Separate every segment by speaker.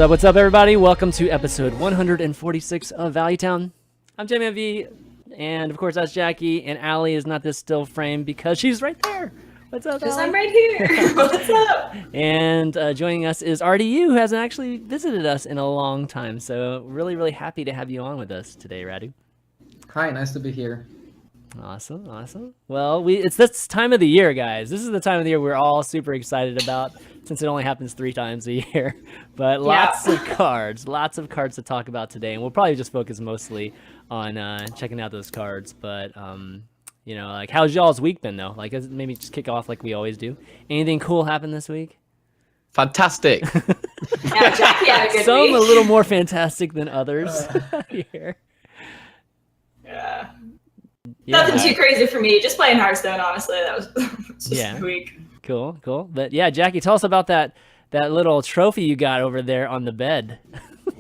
Speaker 1: What's up, everybody? Welcome to episode 146 of Valleytown. I'm ChanManV, and of course that's Jackie, and Allie is not this still frame because she's right there. What's up,
Speaker 2: Because
Speaker 1: Allie?
Speaker 2: I'm right here. What's up?
Speaker 1: And joining us is RDU, who hasn't actually visited us in a long time, so really happy to have you on with us today, Radu.
Speaker 3: Hi, nice to be here.
Speaker 1: Awesome. Well, it's this time of the year, guys. This is the time of the year we're all super excited about, since it only happens 3 times a year. But lots of cards to talk about today, and we'll probably just focus mostly on checking out those cards. But you know, like, how's y'all's week been though? Like, maybe just kick off like we always do. Anything cool happen this week?
Speaker 4: Fantastic.
Speaker 2: Yeah, Jackie had a good
Speaker 1: Some
Speaker 2: week.
Speaker 1: a little more fantastic than others here.
Speaker 2: Yeah.
Speaker 1: Yeah.
Speaker 2: Nothing too crazy for me. Just playing Hearthstone, honestly. That was just
Speaker 1: Yeah.
Speaker 2: a week.
Speaker 1: Cool. But yeah, Jackie, tell us about that little trophy you got over there on the bed.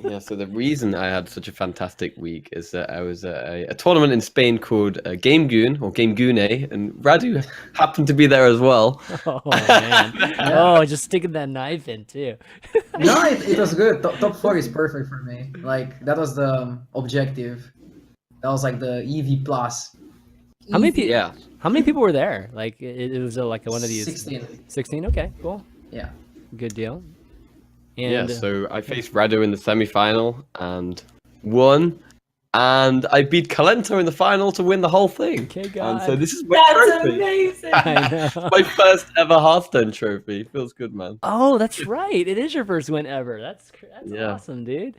Speaker 4: Yeah, so the reason I had such a fantastic week is that I was at a tournament in Spain called GameGune, or GameGune, and Radu happened to be there as well.
Speaker 1: Oh, man. Oh, just sticking that knife in, too.
Speaker 3: No, it was good. Top 4 is perfect for me. Like, that was the objective. That was like the EV plus.
Speaker 1: How many people?
Speaker 4: Yeah.
Speaker 1: How many people were there? Like, it was like one of these.
Speaker 3: 16.
Speaker 1: 16. Okay, cool.
Speaker 3: Yeah.
Speaker 1: Good deal. And
Speaker 4: Yeah, so I faced Radu in the semi-final and won, and I beat Calento in the final to win the whole thing.
Speaker 1: Okay,
Speaker 4: And
Speaker 1: God.
Speaker 4: so this is my
Speaker 2: That's
Speaker 4: trophy.
Speaker 2: amazing.
Speaker 1: I know.
Speaker 4: My first ever Hearthstone trophy. Feels good, man.
Speaker 1: Oh, that's right. It is your first win ever. That's
Speaker 4: Yeah.
Speaker 1: awesome, dude.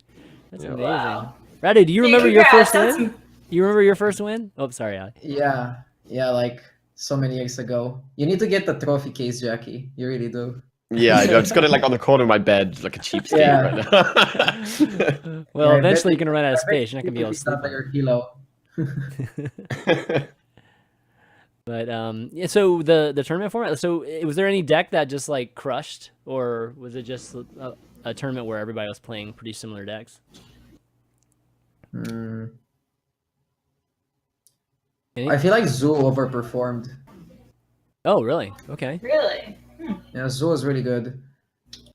Speaker 1: That's
Speaker 4: Yeah.
Speaker 1: amazing.
Speaker 2: Wow.
Speaker 1: Radu, do you
Speaker 2: Hey,
Speaker 1: remember your
Speaker 2: congrats.
Speaker 1: first win?
Speaker 2: That's-
Speaker 1: You remember your first win? Oh, sorry, Ali.
Speaker 3: Yeah, like so many years ago. You need to get the trophy case, Jackie. You really do.
Speaker 4: Yeah, I just got it like on the corner of my bed, like a cheapskate
Speaker 3: Yeah.
Speaker 4: right now.
Speaker 1: Well,
Speaker 3: Yeah,
Speaker 1: eventually
Speaker 3: bet-
Speaker 1: you're gonna run out of
Speaker 3: I bet
Speaker 1: space. You're not gonna be able to
Speaker 3: stop
Speaker 1: sleep.
Speaker 3: at your kilo.
Speaker 1: But yeah. So the tournament format. So was there any deck that just like crushed, or was it just a tournament where everybody was playing pretty similar decks? Any?
Speaker 3: I feel like Zoo overperformed.
Speaker 1: Oh, really? Okay.
Speaker 2: Really?
Speaker 3: Yeah, Zoo is really good.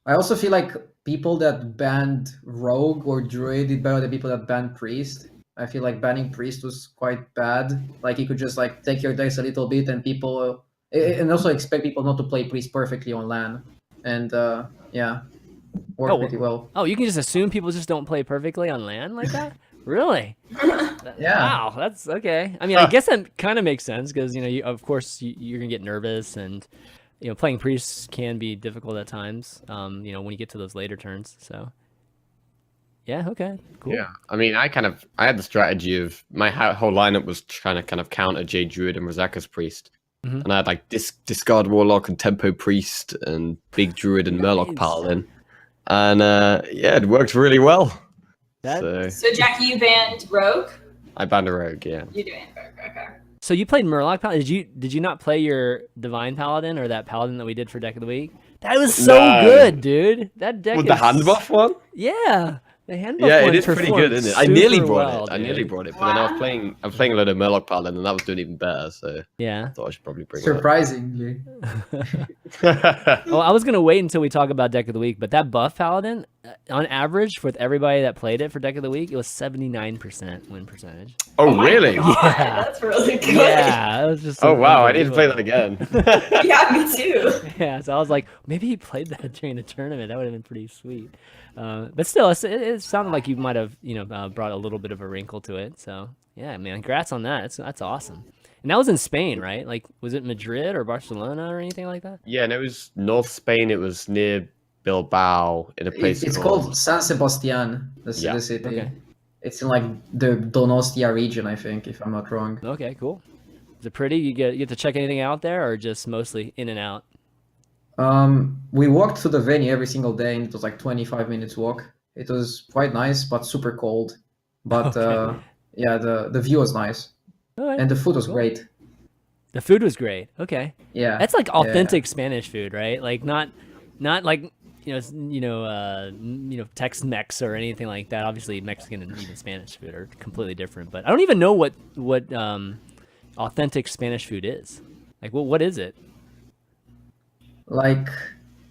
Speaker 3: I also feel like people that banned Rogue or Druid did better than people that banned Priest. I feel like banning Priest was quite bad. Like, you could just like take your dice a little bit, and people, and also expect people not to play Priest perfectly on LAN. And yeah, worked pretty well.
Speaker 1: Oh, you can just assume people just don't play perfectly on LAN like that? Really?
Speaker 3: Yeah.
Speaker 1: Wow, that's okay. I mean, I guess that kind of makes sense because, you know, of course you're gonna get nervous, and you know, playing priests can be difficult at times. You know, when you get to those later turns. So yeah, okay, cool.
Speaker 4: Yeah, I mean, I had the strategy of my whole lineup was trying to kind of counter Jade Druid and Rosaka's Priest.
Speaker 1: Mhm.
Speaker 4: And I had like Discard Warlock and Tempo Priest and Big Druid and Murloc
Speaker 1: Nice.
Speaker 4: Paladin. And yeah, it worked really well.
Speaker 1: That-
Speaker 4: So
Speaker 2: So, Jackie, you banned Rogue?
Speaker 4: I banned a Rogue, yeah.
Speaker 2: You doing Rogue, okay.
Speaker 1: So you played Murloc Paladin. Did you not play your Divine Paladin or that Paladin that we did for Deck of the Week? That was so
Speaker 4: No.
Speaker 1: good, dude. That deck
Speaker 4: With
Speaker 1: is
Speaker 4: the hand buff one?
Speaker 1: Yeah, the hand buff
Speaker 4: Yeah,
Speaker 1: one
Speaker 4: it is pretty
Speaker 1: performed
Speaker 4: good, isn't it? I nearly
Speaker 1: super
Speaker 4: brought
Speaker 1: well,
Speaker 4: it. I
Speaker 1: dude.
Speaker 4: nearly brought it, but then I was playing a load of Murloc Paladin, and that was doing even better. So
Speaker 1: Yeah.
Speaker 4: I thought I should probably bring
Speaker 3: Surprisingly.
Speaker 4: it
Speaker 1: Well, I was gonna wait until we talk about Deck of the Week, but that buff Paladin, on average, with everybody that played it for Deck of the Week, it was 79% win percentage.
Speaker 4: Oh, really?
Speaker 1: Yeah.
Speaker 2: That's really good.
Speaker 1: Yeah, it was just.
Speaker 4: Oh, wow. I need to play that again.
Speaker 2: Yeah, me too.
Speaker 1: Yeah, so I was like, maybe he played that during the tournament. That would have been pretty sweet. But still, it sounded like you might have, you know, brought a little bit of a wrinkle to it. So yeah, man, congrats on that. That's awesome. And that was in Spain, right? Like, was it Madrid or Barcelona or anything like that?
Speaker 4: Yeah, and it was North Spain. It was near Bilbao in a place
Speaker 3: It's called San Sebastian, the city.
Speaker 1: Okay.
Speaker 3: It's in like the Donostia region, I think, if I'm not wrong.
Speaker 1: Okay, cool. Is it pretty? You get to check anything out there, or just mostly in and out?
Speaker 3: We walked to the venue every single day, and it was like 25 minutes walk. It was quite nice, but super cold. But
Speaker 1: Okay.
Speaker 3: yeah, the view was nice,
Speaker 1: All right.
Speaker 3: and the food was
Speaker 1: Cool.
Speaker 3: great.
Speaker 1: The food was great. Okay.
Speaker 3: Yeah,
Speaker 1: That's like
Speaker 3: yeah.
Speaker 1: authentic Spanish food, right? Like not like Tex-Mex or anything like that. Obviously, Mexican and even Spanish food are completely different. But I don't even know what authentic Spanish food is. Like, what is it?
Speaker 3: Like,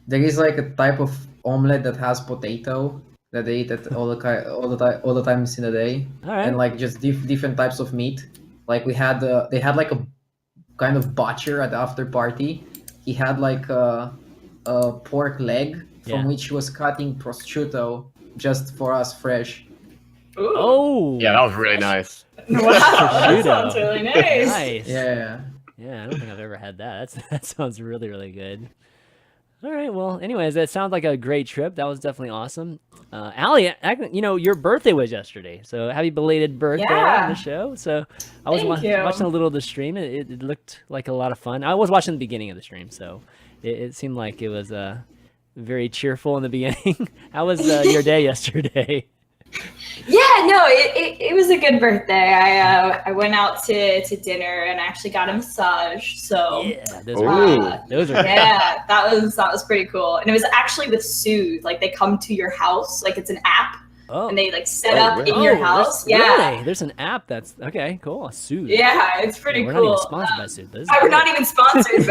Speaker 3: there is like a type of omelet that has potato, that they eat at all the times in the day,
Speaker 1: All right.
Speaker 3: and like just different types of meat. Like they had like a kind of butcher at the after party. He had like a pork leg from
Speaker 1: Yeah.
Speaker 3: which he was cutting prosciutto just for us fresh.
Speaker 2: Ooh.
Speaker 1: Oh.
Speaker 4: Yeah, that was really nice.
Speaker 2: Wow, that
Speaker 1: Prosciutto.
Speaker 2: sounds really nice.
Speaker 1: Nice.
Speaker 3: Yeah.
Speaker 1: Yeah, I don't think I've ever had that. That sounds really, really good. All right. Well, anyways, that sounds like a great trip. That was definitely awesome. Allie, your birthday was yesterday, so happy belated birthday on the show. So I was
Speaker 2: Thank you.
Speaker 1: watching a little of the stream. It looked like a lot of fun. I was watching the beginning of the stream, so it seemed like it was very cheerful in the beginning. How was your day yesterday?
Speaker 2: Yeah, no, it was a good birthday. I went out to dinner and I actually got a massage. So
Speaker 1: Yeah, those
Speaker 4: Ooh.
Speaker 1: are
Speaker 2: yeah, that was pretty cool. And it was actually with Soothe. Like they come to your house, like it's an app,
Speaker 1: Oh,
Speaker 2: and they like set up
Speaker 4: really?
Speaker 2: in your house. Yeah,
Speaker 1: Really? There's an app that's okay. Cool. Soothe.
Speaker 2: yeah, it's pretty
Speaker 1: We're
Speaker 2: cool.
Speaker 1: not even sponsored by Soothe. This is
Speaker 2: We're
Speaker 1: great.
Speaker 2: not even sponsored,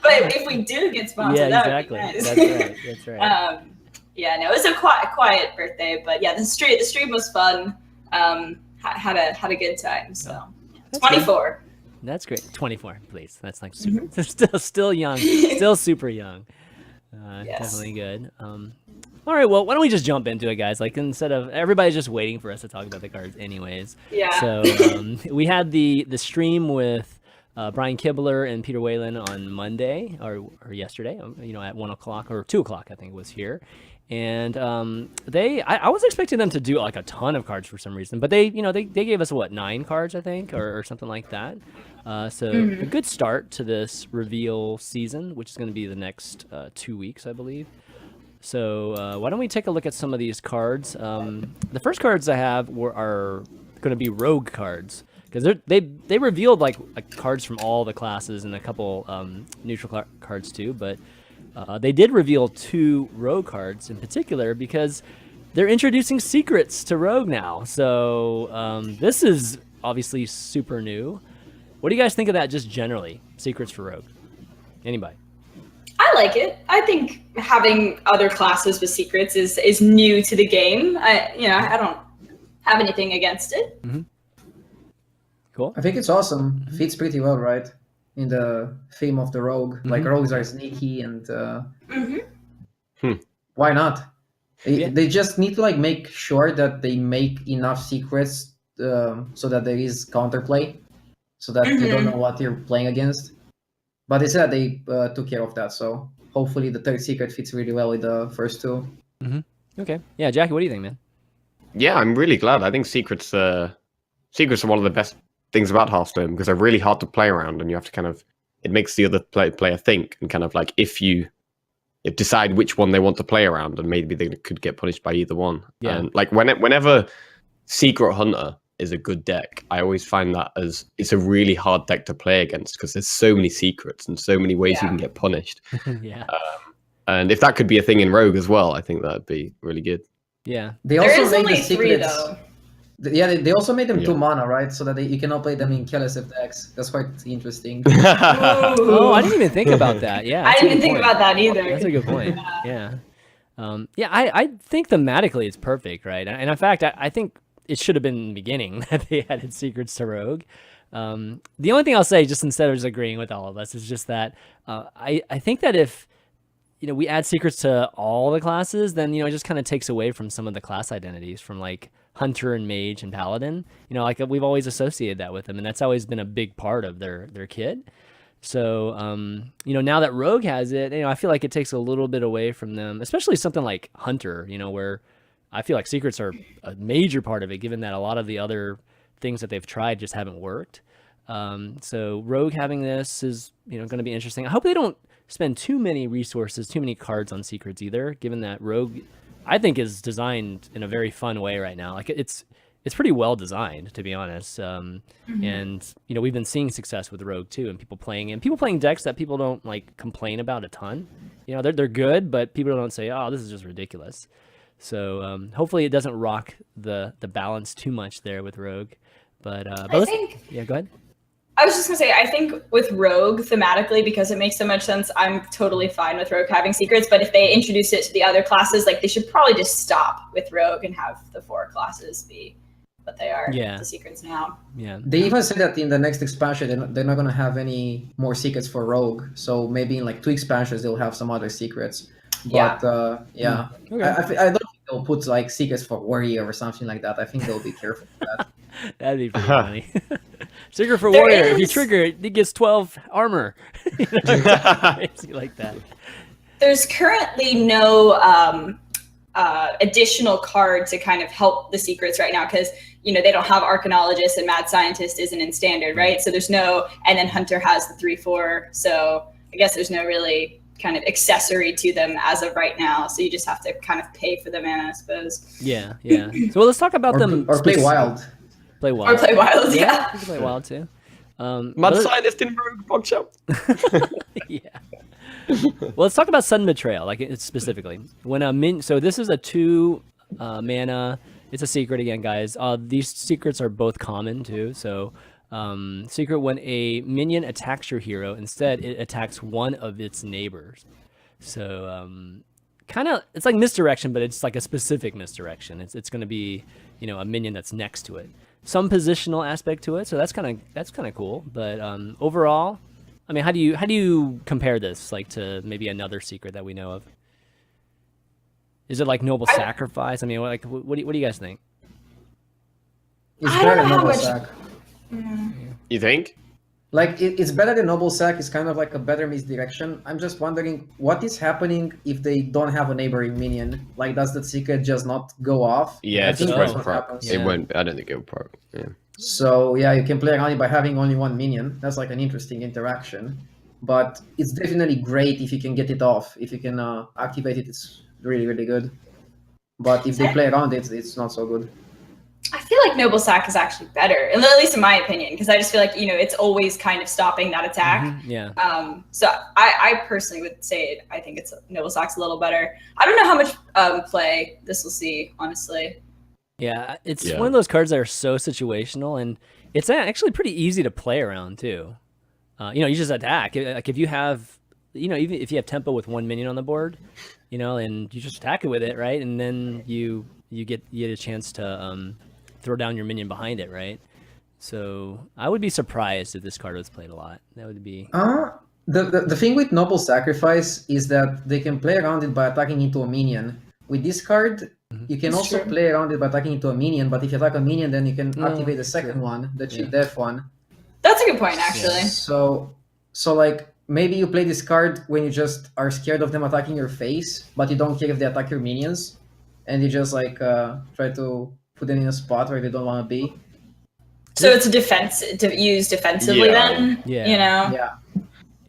Speaker 2: but if we do get sponsored,
Speaker 1: Yeah,
Speaker 2: that
Speaker 1: exactly.
Speaker 2: would be nice.
Speaker 1: That's right. That's right.
Speaker 2: Yeah, no, it was a quiet birthday, but yeah, the stream was fun. Had a good time. So
Speaker 1: That's
Speaker 2: 24.
Speaker 1: That's great. 24, please. That's like
Speaker 2: Mm-hmm.
Speaker 1: super, still young, still super young.
Speaker 2: Yes.
Speaker 1: Definitely good. All right, well, why don't we just jump into it, guys? Like instead of everybody's just waiting for us to talk about the cards, anyways.
Speaker 2: Yeah.
Speaker 1: So we had the stream with Brian Gibberer and Peter Whalen on Monday or yesterday. At 1 o'clock or 2 o'clock, I think it was here. And I was expecting them to do like a ton of cards for some reason, but they gave us 9 cards, I think, or something like that. So a good start to this reveal season, which is going to be the next 2 weeks, I believe. So why don't we take a look at some of these cards? The first cards I have are going to be rogue cards because they revealed like cards from all the classes and a couple neutral cards too, but. They did reveal 2 rogue cards in particular because they're introducing secrets to rogue now. So this is obviously super new. What do you guys think of that just generally? Secrets for rogue? Anybody?
Speaker 2: I like it. I think having other classes with secrets is new to the game. I don't have anything against it.
Speaker 1: Cool.
Speaker 3: I think it's awesome. Fits pretty well, right? In the theme of the rogue. Like rogues are sneaky and why not? They just need to like make sure that they make enough secrets so that there is counterplay, so that you don't know what you're playing against. But they said they took care of that, so hopefully the third secret fits really well with the first 2.
Speaker 1: Okay. Yeah, Jackie, what do you think, man?
Speaker 4: Yeah, I'm really glad. I think secrets are one of the best things about Hearthstone because they're really hard to play around, and you have to it makes the other player think and kind of like if you decide which one they want to play around, and maybe they could get punished by either one.
Speaker 1: Yeah.
Speaker 4: And like whenever Secret Hunter is a good deck, I always find that as it's a really hard deck to play against because there's so many secrets and so many ways you can get punished.
Speaker 1: Yeah.
Speaker 4: And if that could be a thing in Rogue as well, I think that'd be really good.
Speaker 1: Yeah.
Speaker 3: They
Speaker 2: There
Speaker 3: also
Speaker 2: is
Speaker 3: made
Speaker 2: only
Speaker 3: the
Speaker 2: 3
Speaker 3: secrets.
Speaker 2: though.
Speaker 3: Yeah, they also made them
Speaker 4: Yeah.
Speaker 3: 2 mana, right? So that you cannot play them in Kelesif decks. That's quite interesting.
Speaker 1: Oh, I didn't even think about that. Yeah.
Speaker 2: I
Speaker 1: that's a
Speaker 2: didn't even
Speaker 1: good
Speaker 2: think
Speaker 1: point.
Speaker 2: about that either.
Speaker 1: That's a good point. Yeah. I think thematically it's perfect, right? And in fact, I think it should have been in the beginning that they added secrets to Rogue. The only thing I'll say, just instead of just agreeing with all of us, is just that I think that if we add secrets to all the classes, then it just kind of takes away from some of the class identities from like Hunter and Mage and Paladin. Like we've always associated that with them, and that's always been a big part of their kit. So now that Rogue has it, I feel like it takes a little bit away from them, especially something like Hunter, where I feel like secrets are a major part of it, given that a lot of the other things that they've tried just haven't worked. So Rogue having this is going to be interesting. I hope they don't spend too many resources, too many cards on secrets either, given that Rogue, I think, is designed in a very fun way right now. Like it's pretty well designed, to be honest. And we've been seeing success with Rogue too, and people playing decks that people don't like complain about a ton. They're good, but people don't say, "Oh, this is just ridiculous." So hopefully it doesn't rock the balance too much there with Rogue. But
Speaker 2: I think
Speaker 1: yeah, go ahead.
Speaker 2: I was just gonna say, I think with Rogue thematically, because it makes so much sense, I'm totally fine with Rogue having secrets. But if they introduce it to the other classes, like they should probably just stop with Rogue and have the 4 classes be what they are.
Speaker 1: Yeah.
Speaker 2: The secrets now.
Speaker 1: Yeah.
Speaker 3: They even said that in the next expansion, they're not going to have any more secrets for Rogue. So maybe in like 2 expansions, they'll have some other secrets. But yeah,
Speaker 1: Okay.
Speaker 3: I don't think they'll put like secrets for Warrior or something like that. I think they'll be careful with that.
Speaker 1: That'd be pretty funny. Secret for
Speaker 2: There
Speaker 1: Warrior. If you
Speaker 2: is-
Speaker 1: trigger it, it gets 12 armor. You know, crazy like that.
Speaker 2: There's currently no additional card to kind of help the secrets right now because they don't have Arcanologist and Mad Scientist isn't in standard, right? So there's no, and then Hunter has the 3/4. So I guess there's no really kind of accessory to them as of right now. So you just have to kind of pay for the mana, I suppose.
Speaker 1: Yeah, yeah. So well, let's talk about them.
Speaker 3: Or play Wild.
Speaker 1: Play Wild.
Speaker 2: Or play Wild,
Speaker 1: Yeah,
Speaker 2: yeah.
Speaker 1: you can play Wild too.
Speaker 4: Mad Scientist in Rogue Bogshop.
Speaker 1: Yeah. Well, let's talk about Sudden Betrayal, like specifically. When a so this is a 2 mana. It's a secret again, guys. These secrets are both common too. So, secret when a minion attacks your hero, instead it attacks one of its neighbors. So, kind of, it's like misdirection, but it's like a specific misdirection. It's going to be, a minion that's next to it. Some positional aspect to it, so that's kind of cool. But overall, I mean, how do you compare this like to maybe another secret that we know of? Is it like Noble Sacrifice? I mean, like, what do you guys think?
Speaker 3: It's
Speaker 2: I
Speaker 3: better
Speaker 2: don't
Speaker 3: than
Speaker 2: know how
Speaker 3: Noble
Speaker 2: much-
Speaker 3: Sack.
Speaker 4: You think?
Speaker 3: Like it's better than Noble Sack. It's kind of like a better misdirection. I'm just wondering what is happening if they don't have a neighboring minion. Like, does the secret just not go off?
Speaker 4: Yeah,
Speaker 3: I
Speaker 4: it's
Speaker 3: think
Speaker 4: just
Speaker 3: that's
Speaker 4: won't
Speaker 3: what
Speaker 4: proc.
Speaker 3: happens.
Speaker 4: It
Speaker 1: Yeah.
Speaker 4: won't. I don't think it'll proc. Yeah.
Speaker 3: So yeah, you can play around it by having only one minion. That's like an interesting interaction. But it's definitely great if you can get it off. If you can activate it, it's really, really good. But if they play around it, it's not so good.
Speaker 2: I feel like Noble Sack is actually better, at least in my opinion, because I just feel like, it's always kind of stopping that attack.
Speaker 1: Mhm, yeah.
Speaker 2: So I personally would say I think it's Noble Sack's a little better. I don't know how much play this will see, honestly.
Speaker 1: Yeah, it's
Speaker 4: Yeah.
Speaker 1: one of those cards that are so situational, and it's actually pretty easy to play around too. You just attack. Like if you have, even if you have tempo with one minion on the board, and you just attack it with it, right? And then you get a chance to throw down your minion behind it, right? So I would be surprised if this card was played a lot. That would be
Speaker 3: The thing with Noble Sacrifice is that they can play around it by attacking into a minion. With this card, you can
Speaker 2: That's
Speaker 3: also
Speaker 2: true.
Speaker 3: play around it by attacking into a minion, but if you attack a minion, then you can
Speaker 1: No,
Speaker 3: activate the second one, the cheap death one.
Speaker 2: That's a good point, actually.
Speaker 3: So like maybe you play this card when you just are scared of them attacking your face, but you don't care if they attack your minions, and you just like try to put them in a spot where they don't want to be.
Speaker 2: So it's a defense to use defensively
Speaker 4: Yeah.
Speaker 2: then.
Speaker 1: Yeah.
Speaker 3: Yeah.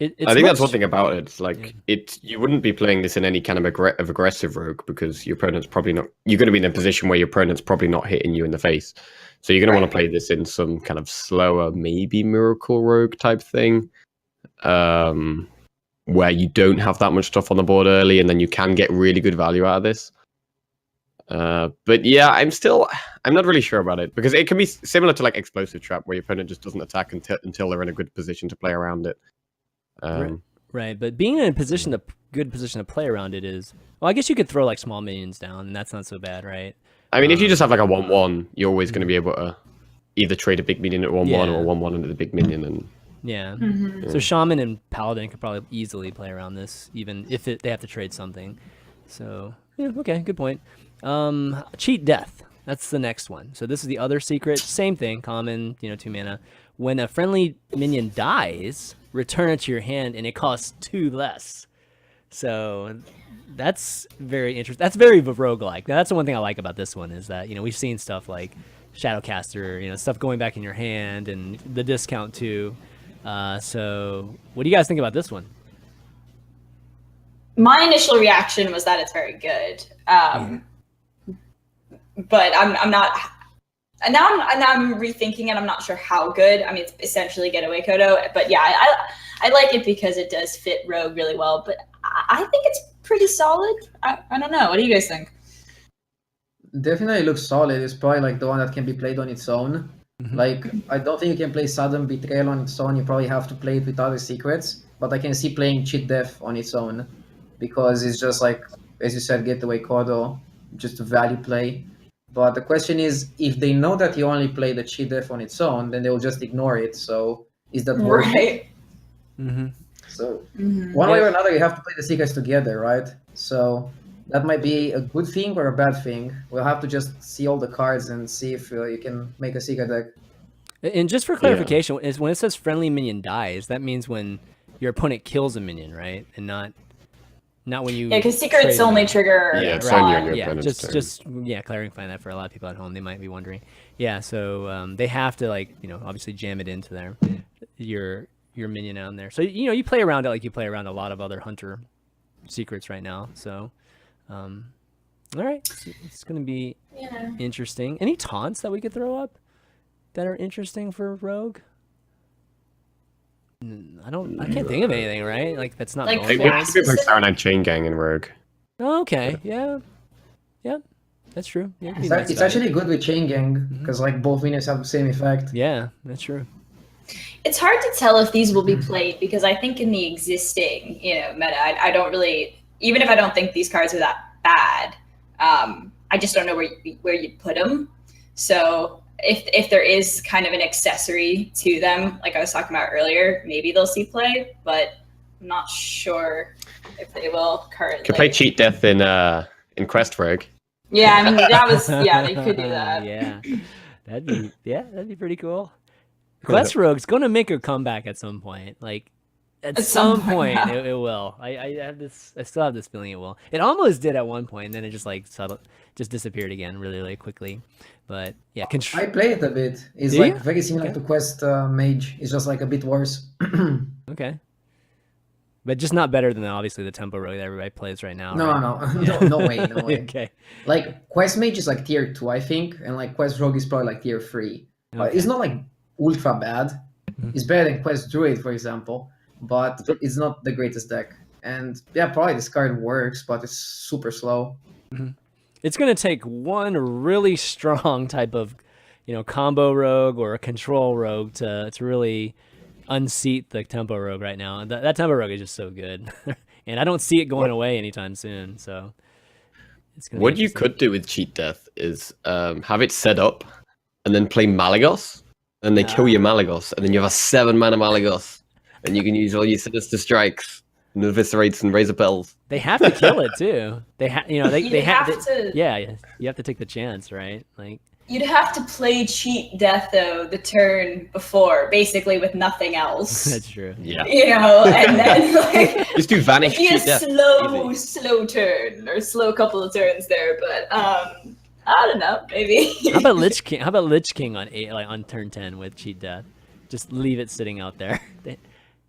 Speaker 1: it's
Speaker 4: I think that's
Speaker 1: much-
Speaker 4: one thing about it. It's like you wouldn't be playing this in any kind of aggressive rogue because your opponent's probably not. You're going to be in a position where your opponent's probably not hitting you in the face, so you're going to want to play this in some kind of slower, maybe miracle rogue type thing, where you don't have that much stuff on the board early, and then you can get really good value out of this. But yeah, I'm not really sure about it because it can be similar to like Explosive Trap, where your opponent just doesn't attack until they're in a good position to play around it.
Speaker 1: Right, but being in a good position to play around it is, well, I guess you could throw like small minions down, and that's not so bad, right?
Speaker 4: I mean, if you just have like a 1/1, you're always going to be able to either trade a big minion at 1/1
Speaker 1: Yeah.
Speaker 4: or 1/1 into the big minion. And
Speaker 1: Yeah.
Speaker 2: Mm-hmm.
Speaker 1: So Shaman and Paladin could probably easily play around this, even if they have to trade something. So yeah, okay, good point. Cheat Death. That's the next one. So this is the other secret. Same thing, common, 2 mana. When a friendly minion dies, return it to your hand, and it costs 2 less. So that's very interesting. That's very roguelike. Now, that's the one thing I like about this one is that, we've seen stuff like Shadowcaster, stuff going back in your hand and the discount too. So what do you guys think about this one?
Speaker 2: My initial reaction was that it's very good. But I'm not. And now I'm rethinking it. I'm not sure how good. I mean, it's essentially Getaway Kodo, but yeah, I like it because it does fit Rogue really well. But I think it's pretty solid. I don't know. What do you guys think?
Speaker 3: Definitely looks solid. It's probably like the one that can be played on its own. Like, I don't think you can play Sudden Betrayal on its own. You probably have to play it with other secrets. But I can see playing Cheat Death on its own, because it's just like, as you said, Getaway Kodo, just a value play. But the question is, if they know that you only play the Cheat Death on its own, then they will just ignore it. So is that worth it?
Speaker 2: Right.
Speaker 3: So one way or another, you have to play the secrets together, right? So that might be a good thing or a bad thing. We'll have to just see all the cards and see if you can make a secret deck.
Speaker 1: And just for clarification, is when it says friendly minion dies, that means when your opponent kills a minion, right? And not when you.
Speaker 2: Yeah, because secrets only trigger.
Speaker 4: Yeah, it's
Speaker 1: right.
Speaker 4: only on your
Speaker 1: Yeah,
Speaker 4: opponent's
Speaker 1: just
Speaker 4: turn.
Speaker 1: clarifying that for a lot of people at home, they might be wondering. Yeah, so they have to obviously jam it into your minion out in there. So you play around it like you play around a lot of other hunter secrets right now. So, all right, it's gonna be interesting. Any taunts that we could throw up that are interesting for Rogue? I can't think of anything, right? Like that's not.
Speaker 2: Like,
Speaker 4: Maybe like Saranite Chain Gang and Rogue.
Speaker 1: Oh, okay, yeah, that's true. Yeah,
Speaker 3: It's actually good with Chain Gang, because like both minions have the same effect.
Speaker 1: Yeah, that's true.
Speaker 2: It's hard to tell if these will be played, because I think in the existing, meta, I don't really, even if I don't think these cards are that bad, I just don't know where you'd put them. So if there is kind of an accessory to them, like I was talking about earlier, maybe they'll see play, but I'm not sure if they will currently.
Speaker 4: Could play Cheat Death in Quest Rogue.
Speaker 2: Yeah, I mean they could do that.
Speaker 1: Yeah, that'd be pretty cool. Quest Rogue's gonna make a comeback at some point. Like at some point it will. I still have this feeling it will. It almost did at one point, and then it just disappeared again really quickly. But yeah,
Speaker 3: I play it a bit. It's like very similar to Quest Mage. It's just like a bit worse.
Speaker 1: Okay. But just not better than obviously the tempo rogue that everybody plays right now.
Speaker 3: No way.
Speaker 1: Okay.
Speaker 3: Like Quest Mage is like tier 2, I think, and like Quest Rogue is probably like tier 3.
Speaker 1: Okay.
Speaker 3: It's not like ultra bad. It's better than Quest Druid, for example, but it's not the greatest deck. And yeah, probably this card works, but it's super slow.
Speaker 1: It's going to take one really strong type of, combo rogue or a control rogue to really unseat the tempo rogue right now. And that tempo rogue is just so good. And I don't see it going away anytime soon. So it's gonna
Speaker 4: What you could do with Cheat Death is have it set up and then play Malagos, and they kill your Malagos, and then you have a 7-mana Malagos, and you can use all your Sinister Strikes and Eviscerates and Razor Bells.
Speaker 1: They have to kill it too. They have
Speaker 2: to.
Speaker 1: Yeah, you have to take the chance, right? Like
Speaker 2: you'd have to play Cheat Death though the turn before, basically with nothing else.
Speaker 1: That's true.
Speaker 4: Yeah.
Speaker 2: And then like
Speaker 4: just do Vanish
Speaker 2: be a
Speaker 4: Cheat Death.
Speaker 2: slow turn or slow couple of turns there, but I don't know, maybe.
Speaker 1: How about Lich King? How about Lich King on on turn 10 with Cheat Death? Just leave it sitting out there.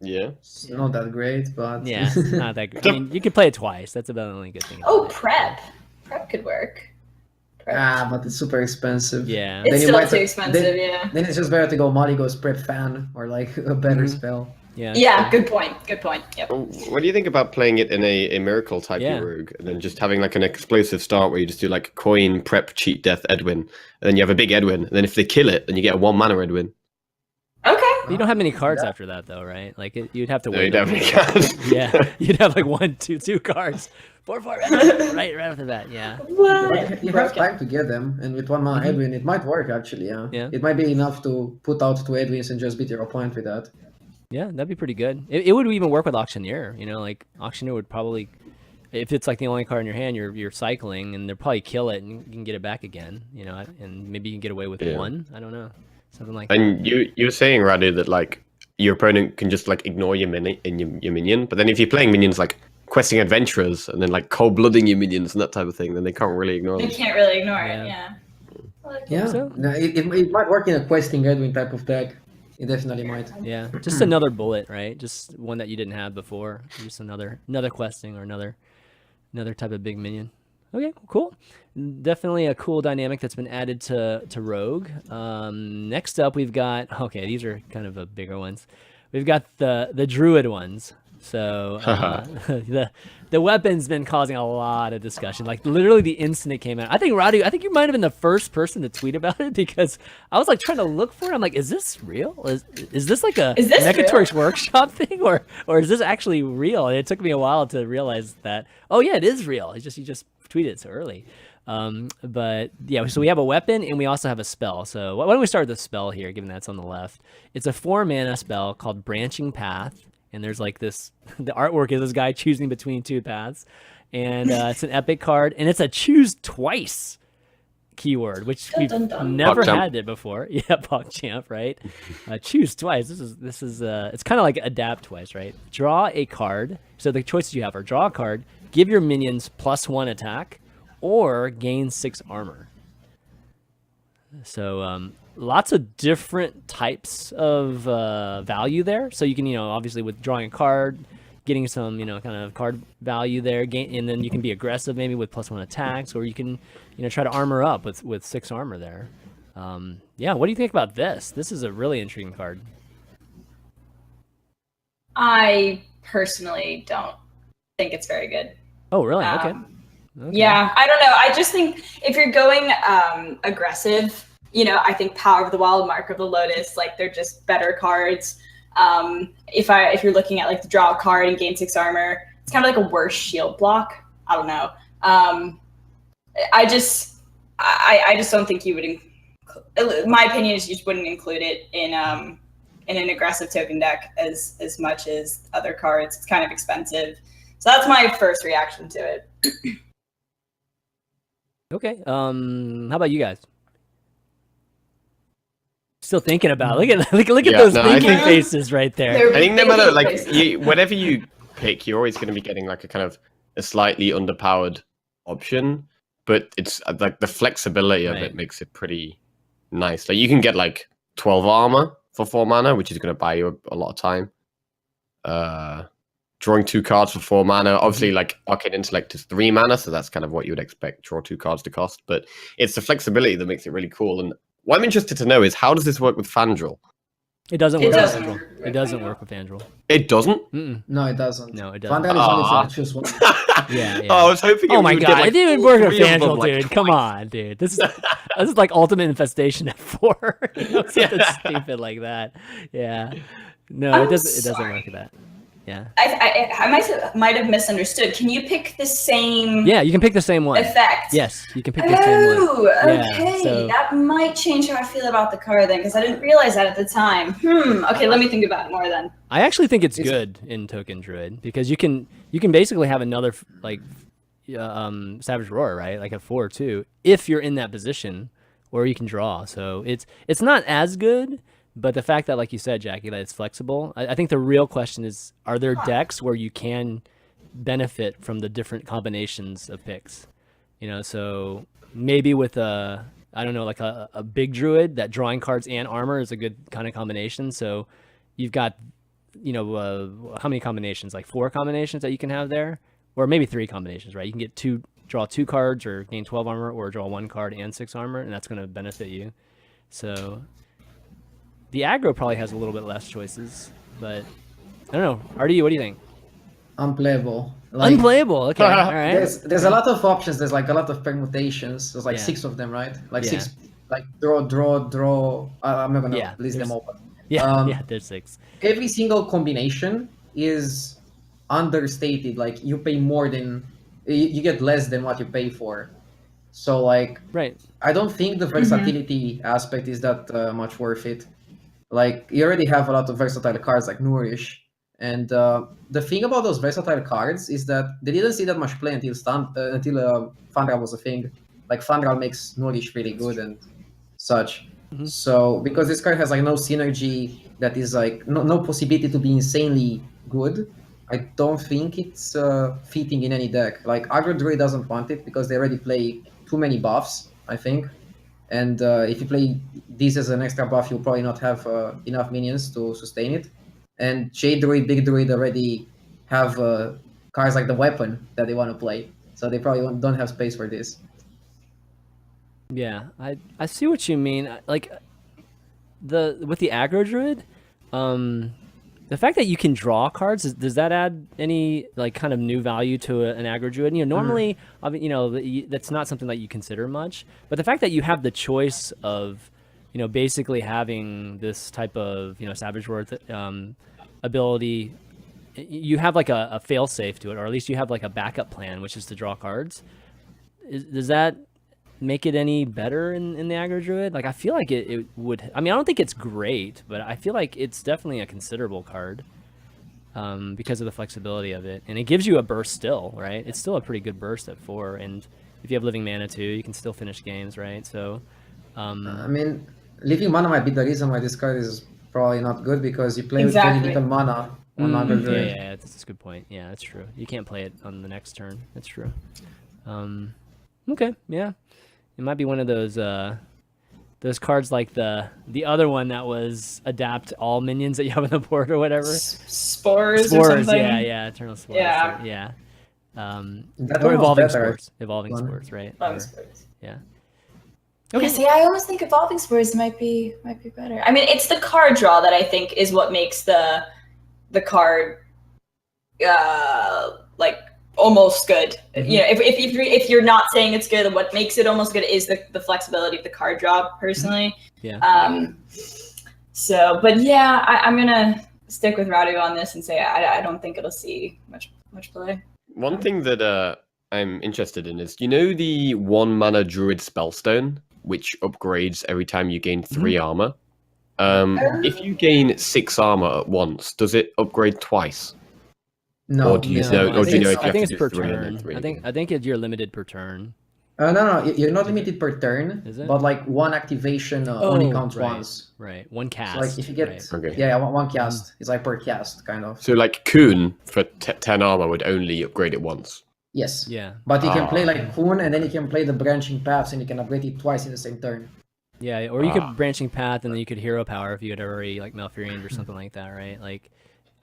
Speaker 4: Yeah.
Speaker 3: It's not that great, but
Speaker 1: yeah, not that great. I mean, you can play it twice. That's about the only good thing.
Speaker 2: Oh, Prep could work.
Speaker 3: But it's super expensive.
Speaker 1: Yeah.
Speaker 2: It's still too expensive, yeah.
Speaker 3: Then it's just better to go Malygos Prep Fan or like a better spell.
Speaker 2: Yeah, good point. Yep.
Speaker 4: What do you think about playing it in a Miracle type of rogue, and then just having like an explosive start where you just do like Coin, Prep, Cheat Death, Edwin, and then you have a big Edwin, and then if they kill it, then you get a 1-mana Edwin.
Speaker 2: Okay.
Speaker 1: You don't have many cards after that though, right? Like you'd have to wait.
Speaker 4: No, you don't.
Speaker 1: Yeah, you'd have like 1, 2 cards. 4, right off the bat. Yeah.
Speaker 3: You have time to get them, and with 1-mana Edwin, it might work actually. Yeah. It might be enough to put out 2 Edwins and just beat your opponent with that.
Speaker 1: Yeah, that'd be pretty good. It would even work with Auctioneer. Like Auctioneer would probably, if it's like the only card in your hand, you're cycling, and they'll probably kill it, and you can get it back again. And maybe you can get away with 1. I don't know, something like that.
Speaker 4: And you were saying, Radu, that like your opponent can just like ignore your minion, but then if you're playing minions like questing adventurers and then like cold-blooding your minions and that type of thing, then they can't really ignore them.
Speaker 2: They can't really ignore it. Yeah.
Speaker 1: So?
Speaker 3: No, it might work in a questing Edwin type of deck. It definitely might.
Speaker 1: Yeah, just another bullet, right? Just one that you didn't have before. Just another questing or another type of big minion. Okay, cool. Definitely a cool dynamic that's been added to Rogue. Next up, we've got these are kind of bigger ones. We've got the Druid ones. So the weapon's been causing a lot of discussion. Like literally the instant it came out. I think Roddy, you might have been the first person to tweet about it because I was like trying to look for it. I'm like, is this real? Is this like a Mechatorix Workshop thing or is this actually real? And it took me a while to realize that, oh yeah, it is real. You just tweeted it so early. But yeah, so we have a weapon and we also have a spell. So why don't we start with the spell here, given that's on the left. It's a 4-mana spell called Branching Path. And there's like this, the artwork is this guy choosing between 2 paths. And it's an epic card. And it's a choose twice keyword, which we've never had it before. Yeah, PogChamp, right? Choose twice. This is it's kind of like adapt twice, right? Draw a card. So the choices you have are draw a card, give your minions +1 attack, or gain 6 armor. So lots of different types of value there. So you can, obviously with drawing a card, getting some, kind of card value there, and then you can be aggressive maybe with +1 attacks, or you can, try to armor up with 6 armor there. Yeah, what do you think about this? This is a really intriguing card.
Speaker 2: I personally don't think it's very good.
Speaker 1: Oh, really? Okay.
Speaker 2: Yeah, I don't know. I just think if you're going aggressive, I think Power of the Wild, Mark of the Lotus, like they're just better cards. If you're looking at like the draw a card and gain 6 armor, it's kind of like a worse shield block. I don't know. I just don't think you would. My opinion is you just wouldn't include it in an aggressive token deck as much as other cards. It's kind of expensive. So that's my first reaction to it.
Speaker 1: Okay. How about you guys? Still thinking about it. Look at those thinking faces right there.
Speaker 4: I think no matter whatever you pick, you're always going to be getting like a slightly underpowered option, but it's like the flexibility of it makes it pretty nice. Like you can get like 12 armor for 4 mana, which is going to buy you a lot of time. Drawing 2 cards for 4 mana. Obviously, like Arcane Intellect is 3 mana, so that's kind of what you would expect draw 2 cards to cost. But it's the flexibility that makes it really cool. And what I'm interested to know is how does this work with Fandral?
Speaker 1: It doesn't work with Fandral. It doesn't work with Fandral.
Speaker 4: It doesn't?
Speaker 1: Mm-mm.
Speaker 3: No, it doesn't.
Speaker 1: No, it doesn't.
Speaker 3: Fandral is only for choose one.
Speaker 1: Yeah.
Speaker 4: Oh, I was hoping.
Speaker 1: Oh my god!
Speaker 4: Like,
Speaker 1: it didn't work with
Speaker 4: 3 of them,
Speaker 1: Fandral,
Speaker 4: like,
Speaker 1: dude.
Speaker 4: twice.
Speaker 1: Come on, dude. This is like Ultimate Infestation at 4. Something stupid like that. Yeah. No, it doesn't work with that. Yeah.
Speaker 2: I might have misunderstood. Can you pick the same?
Speaker 1: Yeah, you can pick the same one.
Speaker 2: Effect.
Speaker 1: Yes, you can pick the same one.
Speaker 2: Oh, okay.
Speaker 1: Yeah, so...
Speaker 2: That might change how I feel about the card then, because I didn't realize that at the time. Okay, let me think about it more then.
Speaker 1: I actually think it's good in Token Druid because you can basically have another like Savage Roar, right? Like a 4/2 if you're in that position, or you can draw. So it's not as good. But the fact that, like you said, Jackie, that it's flexible, I think the real question is, are there decks where you can benefit from the different combinations of picks? So maybe with like a big druid, that drawing cards and armor is a good kind of combination. So you've got, how many combinations? Like 4 combinations that you can have there? Or maybe 3 combinations, right? You can get draw 2 cards or gain 12 armor, or draw 1 card and 6 armor, and that's going to benefit you. So... the aggro probably has a little bit less choices, but I don't know. RDU, what do you think?
Speaker 3: Unplayable.
Speaker 1: Unplayable. Okay. All right.
Speaker 3: There's a lot of options. There's like a lot of permutations. There's like 6 of them, right? Like 6. Like draw. I'm not gonna list them all. But,
Speaker 1: there's 6.
Speaker 3: Every single combination is understated. Like you pay more than you get less than what you pay for. So like, I don't think the versatility aspect is that much worth it. Like you already have a lot of versatile cards like Nourish, and the thing about those versatile cards is that they didn't see that much play until Fandral was a thing. Like Fandral makes Nourish really good and such. So because this card has like no synergy, that is like no possibility to be insanely good, I don't think it's fitting in any deck. Like Aggro Druid doesn't want it because they already play too many buffs, I think. And if you play this as an extra buff, you'll probably not have enough minions to sustain it. And Shade Druid, Big Druid already have cards like the weapon that they want to play. So they probably don't have space for this.
Speaker 1: Yeah, I see what you mean. Like with the Aggro Druid, The fact that you can draw cards, does that add any like kind of new value to an aggro druid? Normally, that's not something that you consider much. But the fact that you have the choice of, basically having this type of, Savage Worth ability, you have like a fail safe to it, or at least you have like a backup plan, which is to draw cards. Does that make it any better in the aggro druid? Like, I feel like it would. I mean, I don't think it's great, but I feel like it's definitely a considerable card because of the flexibility of it, and it gives you a burst still, right? It's still a pretty good burst at 4, and if you have living mana too, you can still finish games, right? So,
Speaker 3: I mean, living mana might be the reason why this card is probably not good, because you play with very little mana on aggro druid.
Speaker 1: Yeah, that's a good point. Yeah, that's true. You can't play it on the next turn. That's true. Okay, yeah. It might be one of those cards like the other one that was adapt all minions that you have on the board or whatever.
Speaker 2: Spores or something.
Speaker 1: Yeah, eternal spores.
Speaker 2: Yeah.
Speaker 1: So, yeah.
Speaker 3: That
Speaker 1: Or
Speaker 3: one was
Speaker 1: evolving
Speaker 3: better.
Speaker 1: spores. Evolving spores, right?
Speaker 2: Evolving
Speaker 1: Or-
Speaker 2: spores.
Speaker 1: yeah.
Speaker 2: Okay. Yeah, see, I almost think evolving spores might be better. I mean, it's the card draw that I think is what makes the card like almost good.
Speaker 1: Mm-hmm.
Speaker 2: If you're not saying it's good, what makes it almost good is the flexibility of the card draw. Personally,
Speaker 1: Yeah.
Speaker 2: So, but yeah, I'm gonna stick with Radu on this and say I don't think it'll see much play.
Speaker 4: One thing that I'm interested in is, the 1 mana druid Spellstone, which upgrades every time you gain 3 armor. If you gain 6 armor at once, does it upgrade twice?
Speaker 3: No,
Speaker 4: Or do you
Speaker 3: no,
Speaker 4: know? Or do you know if you
Speaker 1: I
Speaker 4: have
Speaker 1: think
Speaker 4: to
Speaker 1: it's
Speaker 4: do
Speaker 1: per
Speaker 4: 3 and then
Speaker 1: turn.
Speaker 4: 3
Speaker 1: I
Speaker 4: again?
Speaker 1: think you're limited per turn.
Speaker 3: No, you're not limited per turn,
Speaker 1: Is it?
Speaker 3: but like one activation only counts
Speaker 1: right,
Speaker 3: once.
Speaker 1: Right. One cast.
Speaker 3: So like if you get
Speaker 1: right.
Speaker 4: Okay.
Speaker 3: yeah, one cast, it's like per cast kind of.
Speaker 4: So like Kuhn for 10 armor would only upgrade it once.
Speaker 3: Yes.
Speaker 1: Yeah.
Speaker 3: But you can play like Kuhn, and then you can play the branching paths, and you can upgrade it twice in the same turn.
Speaker 1: Yeah, or you could branching path, and then you could hero power if you had already like Malfurion or something like that, right? Like,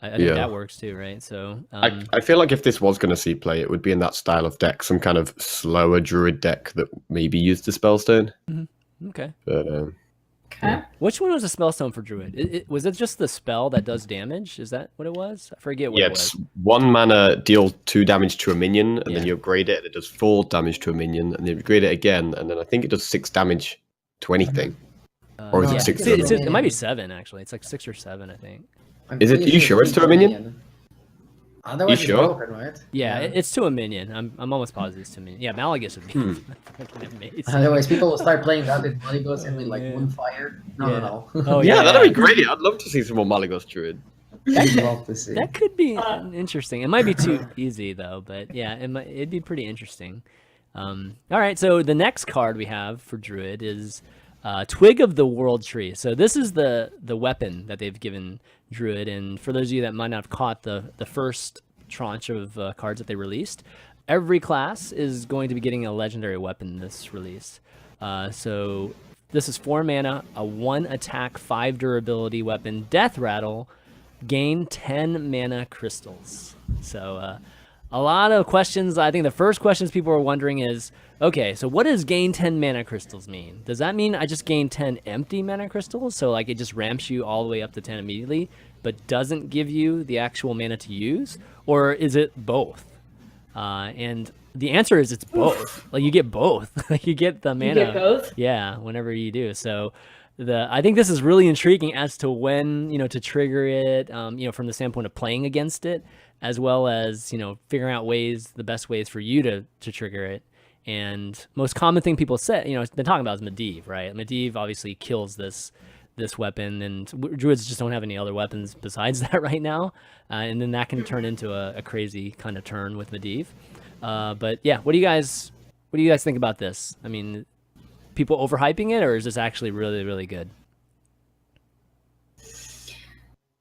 Speaker 1: I think that works too, right? So
Speaker 4: I feel like if this was going to see play, it would be in that style of deck, some kind of slower druid deck that maybe used the Spellstone.
Speaker 1: okay.
Speaker 4: But
Speaker 2: Okay.
Speaker 1: Which one was a Spellstone for Druid? Was it just the spell that does damage? Is that what it was? I forget what it
Speaker 4: it's
Speaker 1: was.
Speaker 4: 1 mana, deal 2 damage to a minion, and then
Speaker 1: Yeah.
Speaker 4: you upgrade it, and it does 4 damage to a minion, and then you upgrade it again, and then I think it does 6 damage to anything. Or is
Speaker 3: No,
Speaker 4: it
Speaker 3: I
Speaker 4: 6
Speaker 3: think
Speaker 4: to
Speaker 3: it's
Speaker 4: a
Speaker 1: It might be 7 actually. It's like 6 or 7, I think.
Speaker 3: I'm
Speaker 4: Is it-
Speaker 3: pretty
Speaker 4: you sure it's to a minion?
Speaker 3: Otherwise,
Speaker 4: You
Speaker 3: it's
Speaker 4: sure?
Speaker 3: broken, right?
Speaker 1: Yeah, it's to a minion. I'm almost positive it's to a minion. Yeah, Malagus would be fucking amazing.
Speaker 3: Otherwise, people will start playing that with Maligos and with like
Speaker 1: yeah.
Speaker 3: Moonfire. No,
Speaker 1: Yeah.
Speaker 3: no.
Speaker 1: Oh
Speaker 4: Yeah, that'd be great. I'd love to see some more Malygos druid.
Speaker 3: I'd love to see.
Speaker 1: That could be interesting. It might be too easy though, but yeah, it'd be pretty interesting. All right, so the next card we have for Druid is Twig of the World Tree. So this is the weapon that they've given Druid, and for those of you that might not have caught the first tranche of cards that they released, every class is going to be getting a legendary weapon this release. So this is 4 mana, a 1 attack, 5 durability weapon, Death Rattle, gain 10 mana crystals. So a lot of questions. I think the first questions people are wondering is, okay, so what does gain 10 mana crystals mean? Does that mean I just gain 10 empty mana crystals? So like it just ramps you all the way up to 10 immediately, but doesn't give you the actual mana to use? Or is it both? And the answer is it's both. Like you get both. Like you get the mana.
Speaker 2: You get both?
Speaker 1: Yeah, whenever you do. So I think this is really intriguing as to when, to trigger it, from the standpoint of playing against it, as well as, figuring out the best ways for you to trigger it. And most common thing people say, been talking about is Medivh, right? Medivh obviously kills this weapon, and druids just don't have any other weapons besides that right now. And then that can turn into a crazy kind of turn with Medivh. But yeah, what do you guys think about this? I mean, people overhyping it, or is this actually really, really good?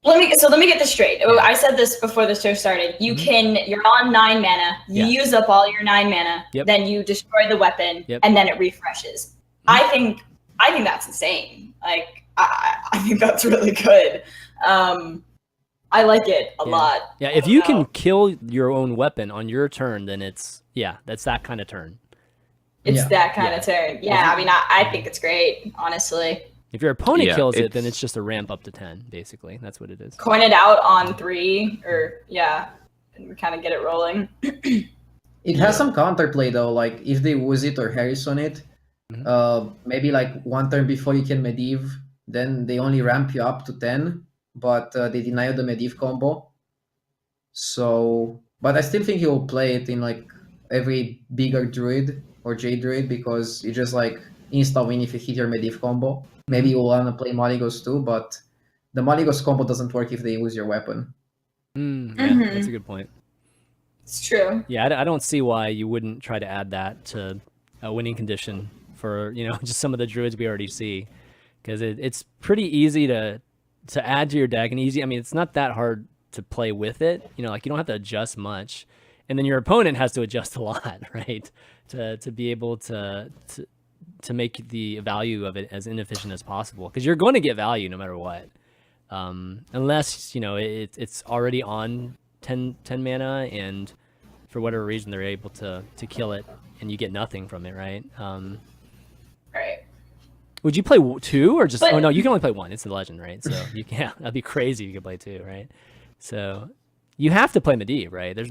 Speaker 2: Let me get this straight. Oh, I said this before the show started. You're on 9 mana. You use up all your 9 mana.
Speaker 1: Yep.
Speaker 2: Then you destroy the weapon,
Speaker 1: Yep.
Speaker 2: and then it refreshes. I think that's insane. Like I think that's really good. I like it a lot.
Speaker 1: Yeah, if you can kill your own weapon on your turn, then that's that kind of turn.
Speaker 2: It's
Speaker 3: Yeah.
Speaker 2: that kind of turn. Yeah, I mean, I think it's great, honestly.
Speaker 1: If your opponent
Speaker 4: Yeah,
Speaker 1: kills it, then it's just a ramp up to 10, basically. That's what it is.
Speaker 2: Coin it out on 3, or and we kind of get it rolling.
Speaker 3: It has some counterplay though, like if they Wooz it or Harrison it, maybe like one turn before you can Medivh, then they only ramp you up to 10, but they deny you the Medivh combo. So, but I still think you'll play it in like every bigger druid or J druid because you just like insta win if you hit your Medivh combo. Maybe you'll want to play Maligos too, but the Maligos combo doesn't work if they use your weapon.
Speaker 1: Yeah, that's a good point.
Speaker 2: It's true.
Speaker 1: Yeah, I don't see why you wouldn't try to add that to a winning condition for, just some of the druids we already see. Because it's pretty easy to add to your deck, and easy. I mean, it's not that hard to play with it. Like you don't have to adjust much. And then your opponent has to adjust a lot, right? To be able to make the value of it as inefficient as possible. Because you're going to get value no matter what. Unless, it's already on 10 mana, and for whatever reason they're able to kill it and you get nothing from it, right?
Speaker 2: Right.
Speaker 1: Would you play 2 or just? Oh no, you can only play 1. It's a legend, right? So that'd be crazy if you could play 2, right? So you have to play Medivh, right? There's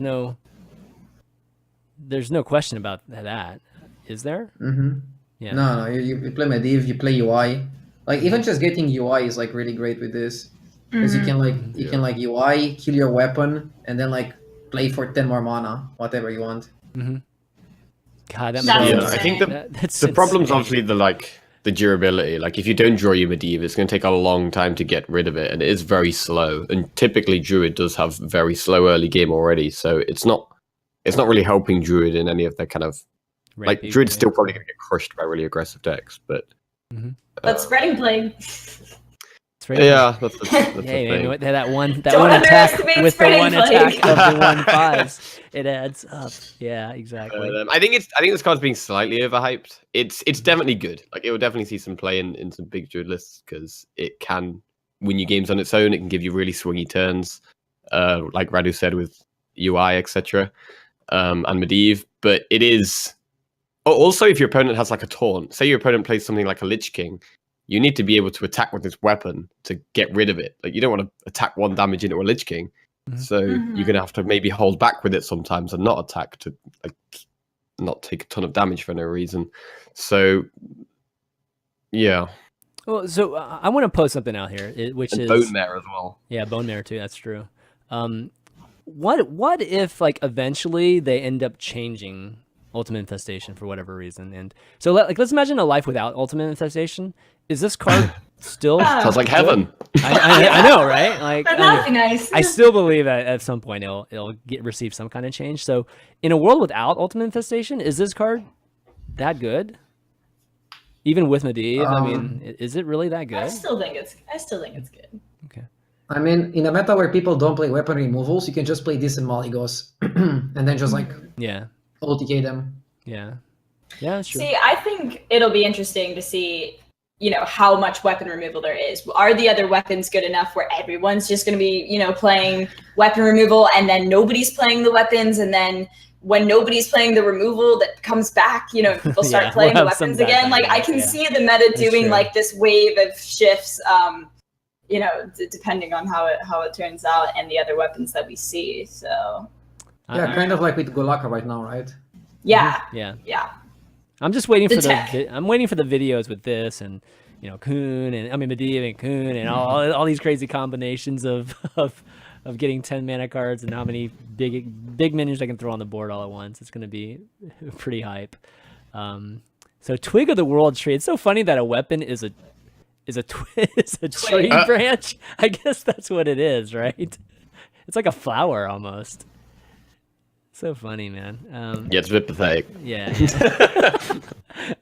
Speaker 1: no question about that, is there?
Speaker 3: Mm-hmm.
Speaker 1: Yeah.
Speaker 3: No, you play Medivh, you play UI. Like even just getting UI is like really great with this. Because you can like UI, kill your weapon, and then like play for 10 more mana, whatever you want.
Speaker 1: Mm-hmm. God, that
Speaker 2: That's
Speaker 4: I think the problem's obviously the durability. Like if you don't draw your Medivh, it's going to take a long time to get rid of it, and it is very slow. And typically Druid does have very slow early game already, so it's not really helping Druid in any of their kind of like Druid's still probably going to get crushed by really aggressive decks, but
Speaker 2: but spreading plague.
Speaker 4: Yeah, that's the
Speaker 1: hey,
Speaker 4: thing.
Speaker 1: Man, that one
Speaker 2: Don't
Speaker 1: attack
Speaker 2: underestimate
Speaker 1: with the one
Speaker 2: spreading
Speaker 1: attack
Speaker 2: plague.
Speaker 1: of the 1/5s, it adds up. Yeah, exactly.
Speaker 4: I think this card's being slightly overhyped. It's definitely good. Like it will definitely see some play in some big druid lists because it can win you games on its own. It can give you really swingy turns, like Radu said with UI, etc. And Medivh. But it is also if your opponent has like a taunt. Say your opponent plays something like a Lich King. You need to be able to attack with this weapon to get rid of it. Like you don't want to attack 1 damage into a Lich King, so you're gonna have to maybe hold back with it sometimes and not attack to like not take a ton of damage for no reason. So yeah.
Speaker 1: Well, so I want to post something out here, which is
Speaker 4: Bone Mare as well.
Speaker 1: Yeah, Bone Mare too. That's true. What if like eventually they end up changing Ultimate Infestation for whatever reason? And so let's imagine a life without Ultimate Infestation. Is this card still
Speaker 4: Sounds like heaven.
Speaker 1: I know, right? Like
Speaker 2: That'd be nice.
Speaker 1: I still believe that at some point it'll receive some kind of change. So in a world without Ultimate Infestation, is this card that good? Even with Medivh, I mean, is it really that good?
Speaker 2: I still think it's good.
Speaker 1: Okay.
Speaker 3: I mean, in a meta where people don't play weapon removals, you can just play this in Maligos and then just like OTK them.
Speaker 1: Yeah, that's true.
Speaker 2: See, I think it'll be interesting to see, how much weapon removal there is. Are the other weapons good enough where everyone's just going to be, playing weapon removal and then nobody's playing the weapons, and then when nobody's playing the removal that comes back, people start playing the weapons again. Like I can see the meta doing like this wave of shifts, depending on how it turns out and the other weapons that we see. So
Speaker 3: yeah, kind of like with Golaka right now, right?
Speaker 2: Yeah.
Speaker 1: I'm just waiting for
Speaker 2: tech.
Speaker 1: I'm waiting for the videos with this and Kun and Medivh and Kun and all these crazy combinations of getting 10 mana cards and how many big minions I can throw on the board all at once. It's going to be pretty hype. So Twig of the World Tree. It's so funny that a weapon is a tree branch. I guess that's what it is, right? It's like a flower almost. So funny, man.
Speaker 4: Yeah, it's a bit pathetic.
Speaker 1: Yeah.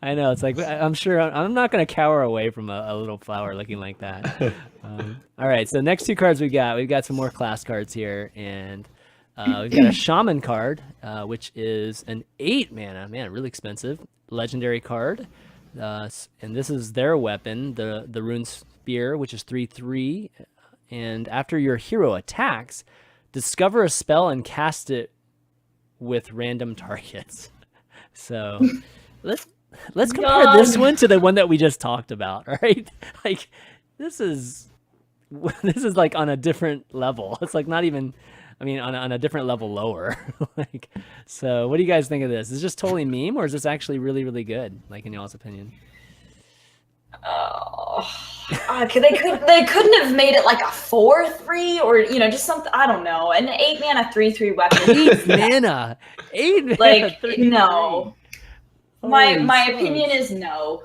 Speaker 1: I know. It's like I'm sure I'm not going to cower away from a little flower looking like that. All right. So next 2 cards we've got some more class cards here, and we've got a Shaman card, which is an 8 mana, man, really expensive legendary card. And this is their weapon, the Runespear, which is 3/3. And after your hero attacks, discover a spell and cast it with random targets. So let's compare this one to the one that we just talked about, right? Like, this is like on a different level. It's like not even, I mean, on a different level lower. Like, so what do you guys think of this? Is this just totally meme, or is this actually really, really good? Like, in y'all's opinion?
Speaker 2: They couldn't have made it like a 4/3 or just something. I don't know, an 8 mana 3/3 weapon.
Speaker 1: 8 mana, 8 mana.
Speaker 2: Like
Speaker 1: 3/3.
Speaker 2: no.
Speaker 1: Holy
Speaker 2: My
Speaker 1: smokes.
Speaker 2: opinion is no.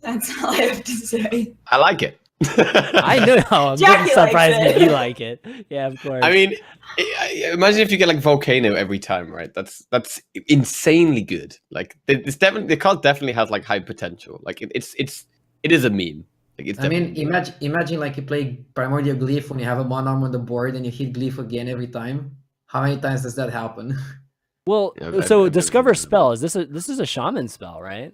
Speaker 2: That's all I have to say.
Speaker 4: I like it.
Speaker 1: I know. I'm
Speaker 2: Jackie
Speaker 1: surprised
Speaker 2: likes
Speaker 1: that
Speaker 2: it.
Speaker 1: you like it. Yeah, of course.
Speaker 4: I mean, imagine if you get like Volcano every time, right? That's insanely good. Like the card definitely has like high potential. Like it is a meme. Like it's.
Speaker 3: I mean, imagine like you play Primordial Glyph when you have a one-arm on the board and you hit Glyph again every time. How many times does that happen?
Speaker 1: well,
Speaker 4: Yeah,
Speaker 1: so
Speaker 4: I
Speaker 1: Discover
Speaker 4: really-
Speaker 1: Spell, this is a shaman spell, right?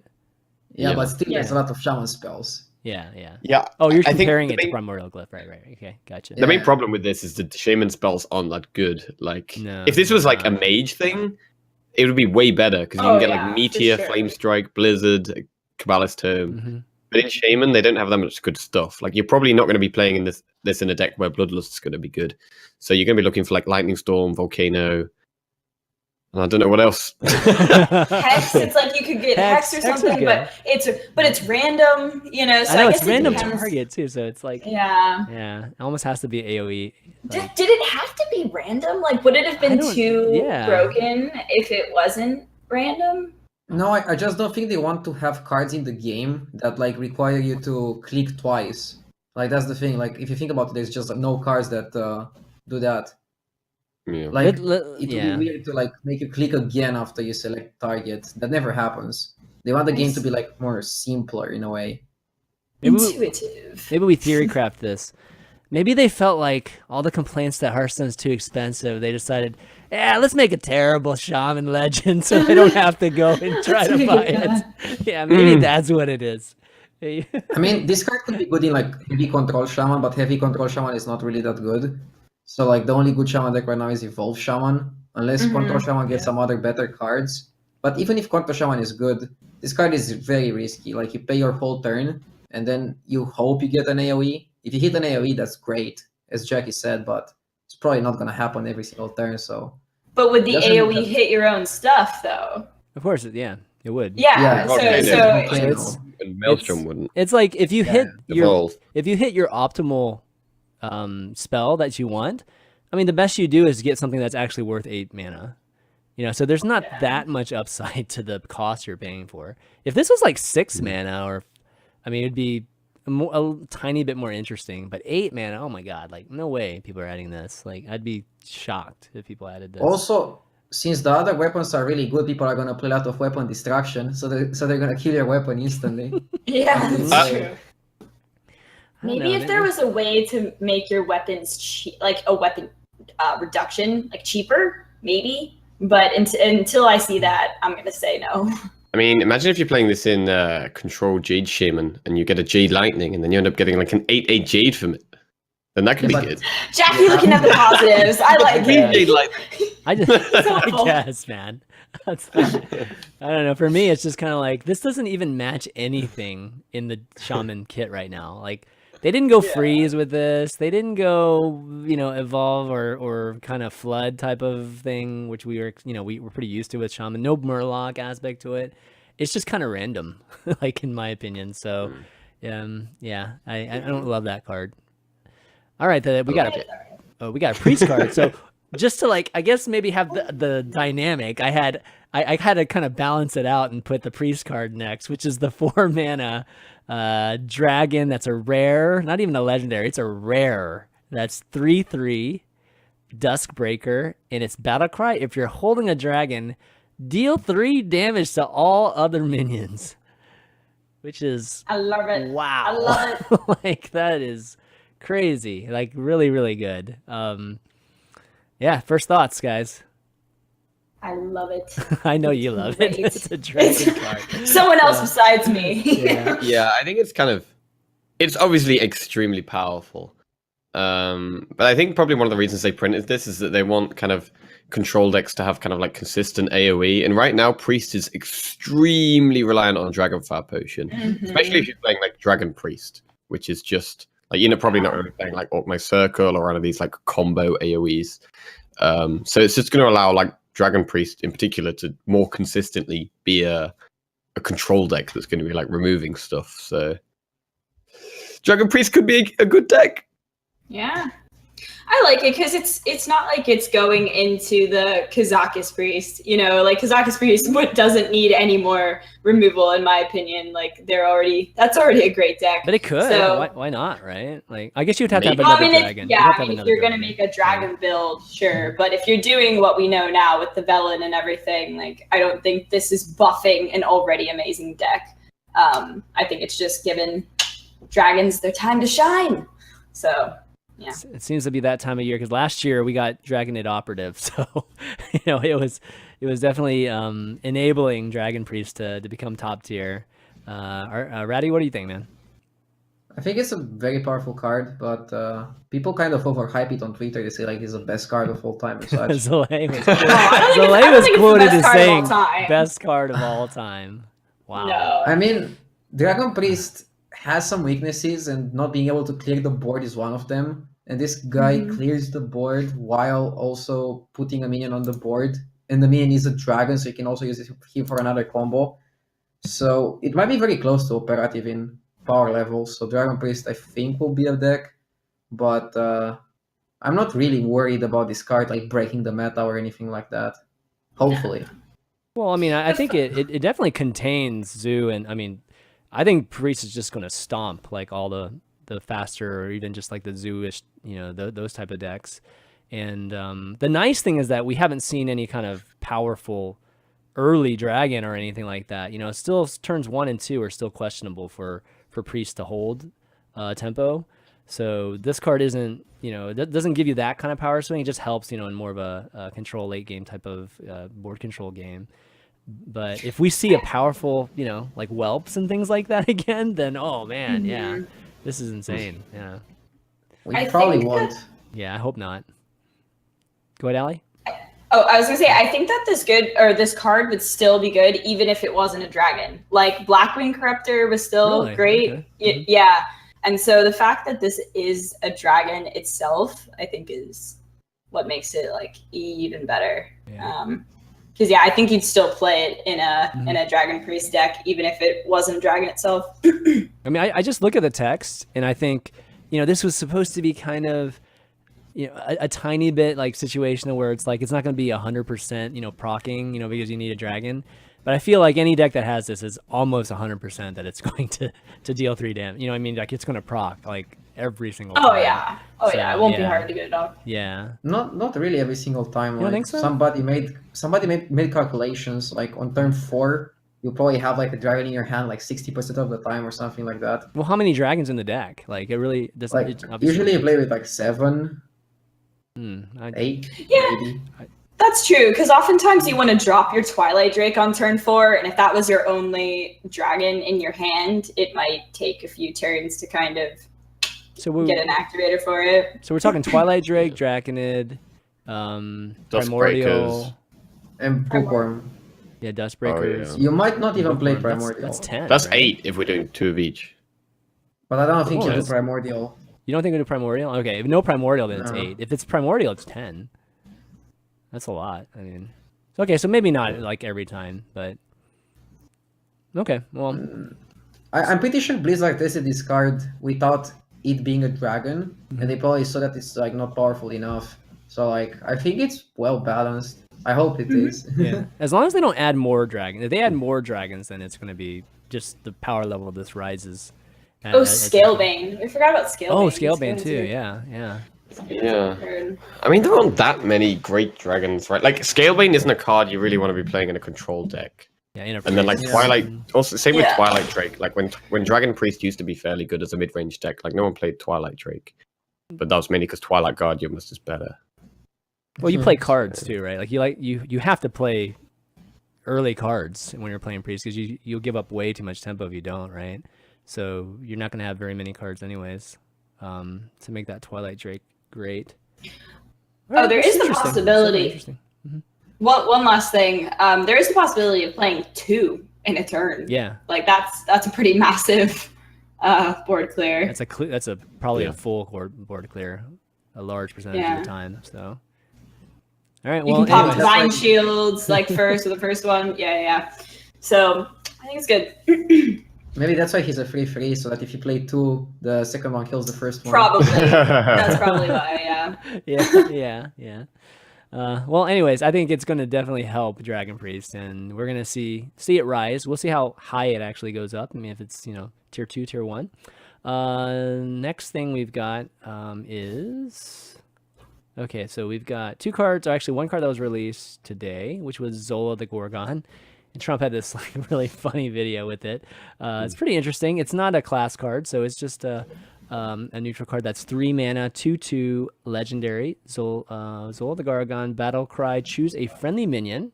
Speaker 3: Yeah,
Speaker 4: Yeah.
Speaker 3: but still, there's a
Speaker 2: Yeah.
Speaker 3: lot of shaman spells.
Speaker 1: Yeah.
Speaker 4: Yeah.
Speaker 1: Oh, you're
Speaker 4: I think
Speaker 1: comparing
Speaker 4: the
Speaker 1: it to
Speaker 4: main-
Speaker 1: Primordial Glyph, right? Okay, gotcha.
Speaker 4: The main
Speaker 3: Yeah.
Speaker 4: problem with this is that shaman spells aren't that good. Like,
Speaker 1: No,
Speaker 4: if this was like a
Speaker 1: no.
Speaker 4: mage thing, it would be way better because you
Speaker 2: Oh,
Speaker 4: can get
Speaker 2: yeah,
Speaker 4: like
Speaker 2: for
Speaker 4: Meteor,
Speaker 2: sure.
Speaker 4: Flame Strike, Blizzard, Kabbalist Tome.
Speaker 1: Mm-hmm.
Speaker 4: But in Shaman, they don't have that much good stuff. Like, you're probably not going to be playing in this in a deck where Bloodlust's going to be good. So you're going to be looking for like Lightning Storm, Volcano, and I don't know what else.
Speaker 2: Hex, it's like you could get Hex or
Speaker 1: Hex is
Speaker 2: something,
Speaker 1: good.
Speaker 2: but it's random, So
Speaker 1: I know
Speaker 2: guess
Speaker 1: it's
Speaker 2: it
Speaker 1: random
Speaker 2: depends.
Speaker 1: target too, so it's like
Speaker 2: Yeah.
Speaker 1: it almost has to be AOE. Like,
Speaker 2: Did it have to be random? Like, would it have been
Speaker 1: don't-
Speaker 2: too
Speaker 1: yeah.
Speaker 2: broken if it wasn't random?
Speaker 3: No, I just don't think they want to have cards in the game that like require you to click twice. Like that's the thing. Like if you think about it, there's just no cards that do that.
Speaker 4: Yeah.
Speaker 3: Like
Speaker 1: Let-
Speaker 3: it
Speaker 1: yeah.
Speaker 3: would be weird to like make you click again after you select target. That never happens. They want the game to be like more simpler in a way.
Speaker 1: Maybe we,
Speaker 2: Intuitive.
Speaker 1: maybe we theory craft this. Maybe they felt like all the complaints that Hearthstone's too expensive. They decided, yeah, let's make a terrible shaman legend so they don't have to go and try to buy it. Yeah, maybe that's what it is.
Speaker 3: I mean, this card could be good in like heavy control shaman, but heavy control shaman is not really that good. So like the only good shaman deck right now is Evolve Shaman, unless control shaman gets some other better cards. But even if control shaman is good, this card is very risky. Like you pay your whole turn, and then you hope you get an AoE. If you hit an AoE, that's great, as Jackie said, but it's probably not gonna happen every single turn. So
Speaker 2: But would the
Speaker 3: Doesn't-
Speaker 2: AoE hit your own stuff though?
Speaker 1: Of course, yeah, it would.
Speaker 2: Yeah.
Speaker 4: Okay,
Speaker 2: so
Speaker 1: it's-
Speaker 4: And Maelstrom wouldn't.
Speaker 1: It's like if you hit your
Speaker 4: Evolve.
Speaker 1: optimal spell that you want, I mean, the best you do is get something that's actually worth 8 mana. So there's not that much upside to the cost you're paying for. If this was like 6 mana, or I mean, it'd be a tiny bit more interesting. But 8 mana, oh my god, like no way people are adding this. Like I'd be shocked if people added this.
Speaker 3: also, since the other weapons are really good, people are gonna play a lot of weapon distraction, so they're gonna kill your weapon instantly.
Speaker 2: yeah, that's
Speaker 3: Uh,
Speaker 2: true.
Speaker 1: I don't
Speaker 2: Maybe
Speaker 1: know,
Speaker 2: if there was a way to make your weapons like a weapon reduction, like cheaper, maybe. But until I see that, I'm gonna say no.
Speaker 4: I mean, imagine if you're playing this in Control Jade Shaman and you get a Jade Lightning and then you end up getting like an 8/8 Jade from it. Then that could
Speaker 3: Yeah,
Speaker 4: be
Speaker 3: but-
Speaker 4: good.
Speaker 2: Jackie looking at the positives. I like
Speaker 1: Yeah.
Speaker 2: it.
Speaker 4: Jade Lightning.
Speaker 1: I just, I
Speaker 2: awful.
Speaker 1: guess, man. That's I don't know. For me, it's just kind of like this doesn't even match anything in the shaman kit right now. Like they didn't go freeze with this. They didn't go, evolve or kind of flood type of thing, which we were, we were pretty used to with shaman. No Murloc aspect to it. It's just kind of random, like in my opinion. So, yeah, I don't love that card. All right, we got a priest card. So just to I guess maybe have the dynamic, I had to kind of balance it out and put the priest card next, which is the 4 mana dragon. That's a rare, not even a legendary. It's a rare. That's 3/3 Duskbreaker, and its battle cry. If you're holding a dragon, deal 3 damage to all other minions, which is
Speaker 2: I love it.
Speaker 1: wow.
Speaker 2: I love
Speaker 1: like that is crazy. Like really, really good. Yeah. First thoughts, guys.
Speaker 2: I love it.
Speaker 1: I know you love it.
Speaker 2: Great.
Speaker 1: It's a dragon card.
Speaker 2: Someone else besides me.
Speaker 1: Yeah.
Speaker 4: Yeah, I think it's obviously extremely powerful. But I think probably one of the reasons they printed this is that they want kind of control decks to have kind of like consistent AoE. And right now, Priest is extremely reliant on Dragonfire Potion, especially if you're playing like Dragon Priest, which is just like probably not really playing like Orc Circle or one of these like combo AoEs. So it's just going to allow like Dragon Priest in particular to more consistently be a control deck that's going to be like removing stuff. So Dragon Priest could be a good deck.
Speaker 2: Yeah, I like it because it's not like it's going into the Kazakus Priest, like Kazakus Priest doesn't need any more removal in my opinion. Like that's already a great deck.
Speaker 1: But it could.
Speaker 2: So,
Speaker 1: why not, right? Like I guess you'd have to have
Speaker 2: well,
Speaker 1: another dragon.
Speaker 2: If you're gonna make a dragon build, sure. But if you're doing what we know now with the Velen and everything, like I don't think this is buffing an already amazing deck. I think it's just giving dragons their time to shine. So. Yeah.
Speaker 1: It seems to be that time of year because last year we got Dragonid Operative, so it was definitely enabling Dragon Priest to become top tier. Ratty, what do you think, man?
Speaker 3: I think it's a very powerful card, but people kind of overhype it on Twitter. They say like it's the best card of all time or such.
Speaker 1: Zola was quoted as saying best card of all time. Wow.
Speaker 2: No.
Speaker 3: I mean, Dragon Priest has some weaknesses, and not being able to clear the board is one of them. And this guy clears the board while also putting a minion on the board. And the minion is a dragon, so you can also use him for another combo. So it might be very close to operative in power levels. So Dragon Priest, I think, will be a deck. But I'm not really worried about this card like breaking the meta or anything like that. Hopefully.
Speaker 1: Well, I mean, I think it definitely contains Zoo, and I mean, I think Priest is just going to stomp like all the faster or even just like the Zoo-ish, those type of decks. And the nice thing is that we haven't seen any kind of powerful early dragon or anything like that. Still turns 1 and 2 are still questionable for Priest to hold tempo. So this card isn't, it doesn't give you that kind of power swing. It just helps, in more of a control late game type of board control game. But if we see a powerful, like whelps and things like that again, then oh man, yeah, this is insane. Yeah,
Speaker 3: we probably won't.
Speaker 1: Yeah, I hope not. Go ahead, Allie.
Speaker 2: Oh, I was gonna say, I think that this card would still be good even if it wasn't a dragon. Like Blackwing Corruptor was still great. Okay. Yeah, and so the fact that this is a dragon itself, I think, is what makes it like even better. Yeah. Because I think you'd still play it in a Dragon Priest deck, even if it wasn't Dragon itself.
Speaker 1: I mean, I just look at the text, and I think, this was supposed to be kind of, a tiny bit like situation where it's like it's not going to be 100%, proccing, because you need a dragon. But I feel like any deck that has this is almost 100% that it's going to deal 3 damage. I mean, like it's going to proc like every single time.
Speaker 2: It won't be hard to get it off.
Speaker 1: Yeah.
Speaker 3: Not really every single time.
Speaker 1: You don't think so?
Speaker 3: Somebody made calculations like on turn 4, you probably have like a dragon in your hand like 60% of the time or something like that.
Speaker 1: Well, how many dragons in the deck? Like it really doesn't.
Speaker 3: Like usually you play with like 7, 8.
Speaker 2: Yeah.
Speaker 3: Maybe.
Speaker 2: That's true, because oftentimes you want to drop your Twilight Drake on turn 4, and if that was your only dragon in your hand, it might take a few turns to kind of get an activator for it.
Speaker 1: So we're talking Twilight Drake, Draconid, Primordial,
Speaker 3: and Bookworm.
Speaker 1: Yeah, Duskbreakers.
Speaker 3: Oh, yeah. You might not even play Primordial.
Speaker 1: That's 10.
Speaker 4: That's
Speaker 1: right?
Speaker 4: 8 if we're doing 2 of each.
Speaker 3: But I don't think you do Primordial.
Speaker 1: You don't think we do Primordial? Okay, if no Primordial, then it's 8. If it's Primordial, it's 10. That's a lot. I mean, okay, so maybe not like every time, but okay. Well,
Speaker 3: I'm pretty sure Blizzard tested this card without it being a dragon, and they probably saw that it's like not powerful enough. So like, I think it's well balanced. I hope it is.
Speaker 1: Yeah, as long as they don't add more dragons. If they add more dragons, then it's going to be just the power level of this rises.
Speaker 2: Scalebane. We forgot about Scalebane.
Speaker 1: Oh, Scalebane too. Yeah.
Speaker 4: Yeah, I mean there aren't that many great dragons, right? Like Scalebane isn't a card you really want to be playing in a control deck.
Speaker 1: Yeah,
Speaker 4: and then like Twilight, also same with Twilight Drake. Like when Dragon Priest used to be fairly good as a mid-range deck, like no one played Twilight Drake, but that was mainly because Twilight Guardian was just better.
Speaker 1: Well, you play cards too, right? Like you have to play early cards when you're playing Priest because you'll give up way too much tempo if you don't, right? So you're not going to have very many cards anyways. to make that Twilight Drake great.
Speaker 2: Oh, there is the
Speaker 1: Interesting.
Speaker 2: possibility.
Speaker 1: Interesting.
Speaker 2: One last thing. There is the possibility of playing 2 in a turn.
Speaker 1: Yeah,
Speaker 2: Like that's a pretty massive board clear.
Speaker 1: that's probably a full board clear, a large percentage of the time. So, all right.
Speaker 2: You
Speaker 1: Well,
Speaker 2: can pop
Speaker 1: anyways.
Speaker 2: Divine Shields like first with the first one. Yeah. So I think it's good.
Speaker 3: Maybe that's why he's a 3/3, so that if you play 2, the second one kills the first one.
Speaker 2: Probably. That's probably why. Yeah.
Speaker 1: yeah. Well, anyways, I think it's going to definitely help Dragon Priest, and we're going to see it rise. We'll see how high it actually goes up. I mean, if it's tier 2, tier 1. Next thing we've got is okay. So we've got 2 cards, or actually 1 card that was released today, which was Zola the Gorgon. And Trump had this like really funny video with it. It's pretty interesting. It's not a class card, so it's just a neutral card that's 3 mana, 2/2 legendary. Zola the Gorgon, battle cry, choose a friendly minion,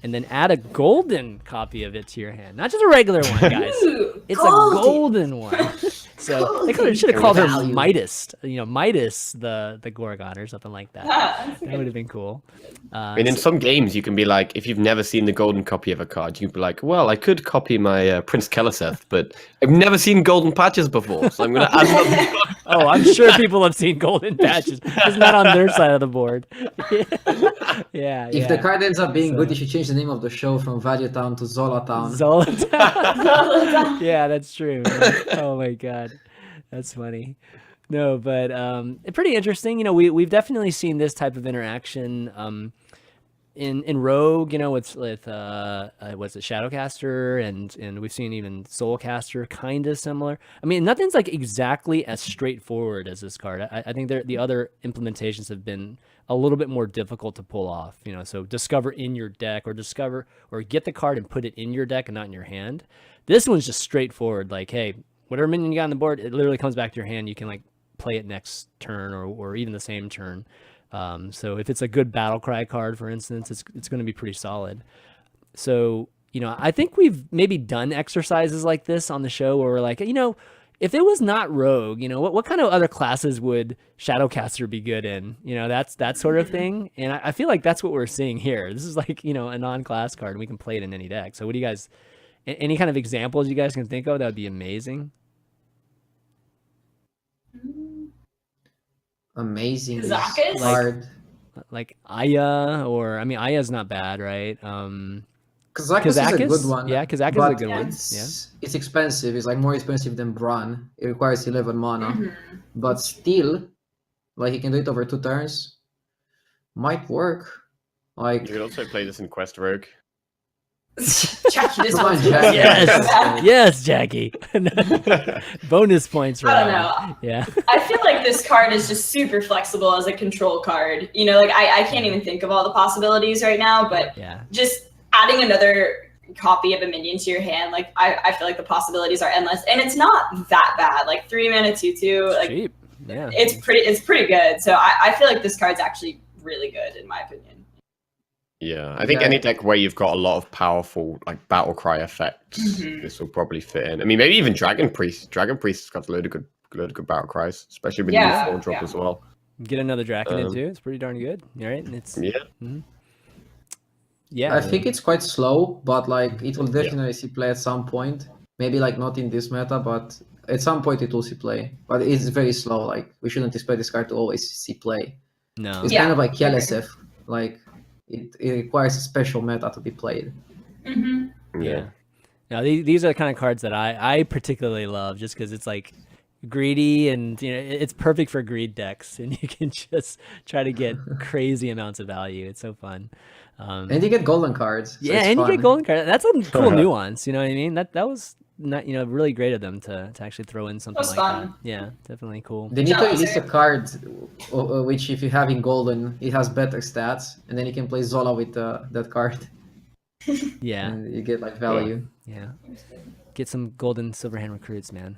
Speaker 1: and then add a golden copy of it to your hand. Not just a regular one, guys. It's a golden one. So they should have called her Midas. Midas the Gorgon or something like that. That would have been cool.
Speaker 4: I mean, in some games, you can be like, if you've never seen the golden copy of a card, you can be like, well, I could copy my Prince Keleseth, but I've never seen golden patches before, so I'm going to add them.
Speaker 1: Oh, I'm sure people have seen golden patches. It's not on their side of the board. Yeah.
Speaker 3: If the card ends up being good, you should change the name of the show from Value Town to Zola Town.
Speaker 1: Zola Town. Yeah, that's true. Man. Oh my god, that's funny. No, but pretty interesting. We've definitely seen this type of interaction in Rogue. With what's it, Shadowcaster, and we've seen even Soulcaster, kind of similar. I mean, nothing's like exactly as straightforward as this card. I think the other implementations have been a little bit more difficult to pull off. So discover in your deck, or get the card and put it in your deck and not in your hand. This one's just straightforward. Like, hey, whatever minion you got on the board, it literally comes back to your hand. You can like play it next turn or even the same turn. So if it's a good battle cry card, for instance, it's going to be pretty solid. So, I think we've maybe done exercises like this on the show where we're like, if it was not Rogue, what kind of other classes would Shadowcaster be good in? That sort of thing. And I feel like that's what we're seeing here. This is like, a non-class card, and we can play it in any deck. So what do you guys, any kind of examples you guys can think of that would be amazing?
Speaker 3: Amazing
Speaker 2: Kazakus?
Speaker 3: card.
Speaker 1: Like Aya, or Aya's not bad, right?
Speaker 3: Kazakus is a good one.
Speaker 1: Yeah, Kazakus is a good one. Yeah.
Speaker 3: It's expensive. It's like more expensive than Bran. It requires 11 mana. But still, like you can do it over 2 turns. Might work. Like
Speaker 4: You could also play this in Quest Rogue.
Speaker 2: Jackie, this
Speaker 3: Come on,
Speaker 2: one's
Speaker 3: Jackie.
Speaker 1: Yes, Jackie. Bonus points, right?
Speaker 2: I don't know.
Speaker 1: Yeah.
Speaker 2: I feel like this card is just super flexible as a control card. I can't even think of all the possibilities right now, but
Speaker 1: Yeah.
Speaker 2: just adding another copy of a minion to your hand, like I feel like the possibilities are endless, and it's not that bad. Like 3 mana 2/2, like
Speaker 1: Cheap. Yeah.
Speaker 2: it's pretty good. So I feel like this card's actually really good in my opinion.
Speaker 4: Yeah, I think any deck where you've got a lot of powerful like battle cry effects, this will probably fit in. I mean, maybe even Dragon Priest. Dragon Priest has got a load of good battle cries, especially with the new 4-drop as well.
Speaker 1: Get another Draken in too. It's pretty darn good. Right? And it's yeah.
Speaker 3: I think it's quite slow, but like it will definitely see play at some point. Maybe like not in this meta, but at some point it will see play. But it's very slow. Like we shouldn't expect this card to always see play.
Speaker 1: No.
Speaker 3: It's kind of like Keleseth. Like it requires a special meta to be played.
Speaker 1: Yeah. Now these are the kind of cards that I particularly love, just because it's like greedy, and it's perfect for greed decks, and you can just try to get crazy amounts of value. It's so fun.
Speaker 3: And you get golden cards. So
Speaker 1: and you get golden cards. That's a cool nuance. You know what I mean? That was not really great of them to actually throw in something like
Speaker 2: fun.
Speaker 1: that. Yeah, definitely cool.
Speaker 3: They need to release a card which, if you have in golden, it has better stats, and then you can play Zola with that card.
Speaker 1: Yeah.
Speaker 3: And you get like value.
Speaker 1: Yeah. Get some golden Silverhand recruits, man.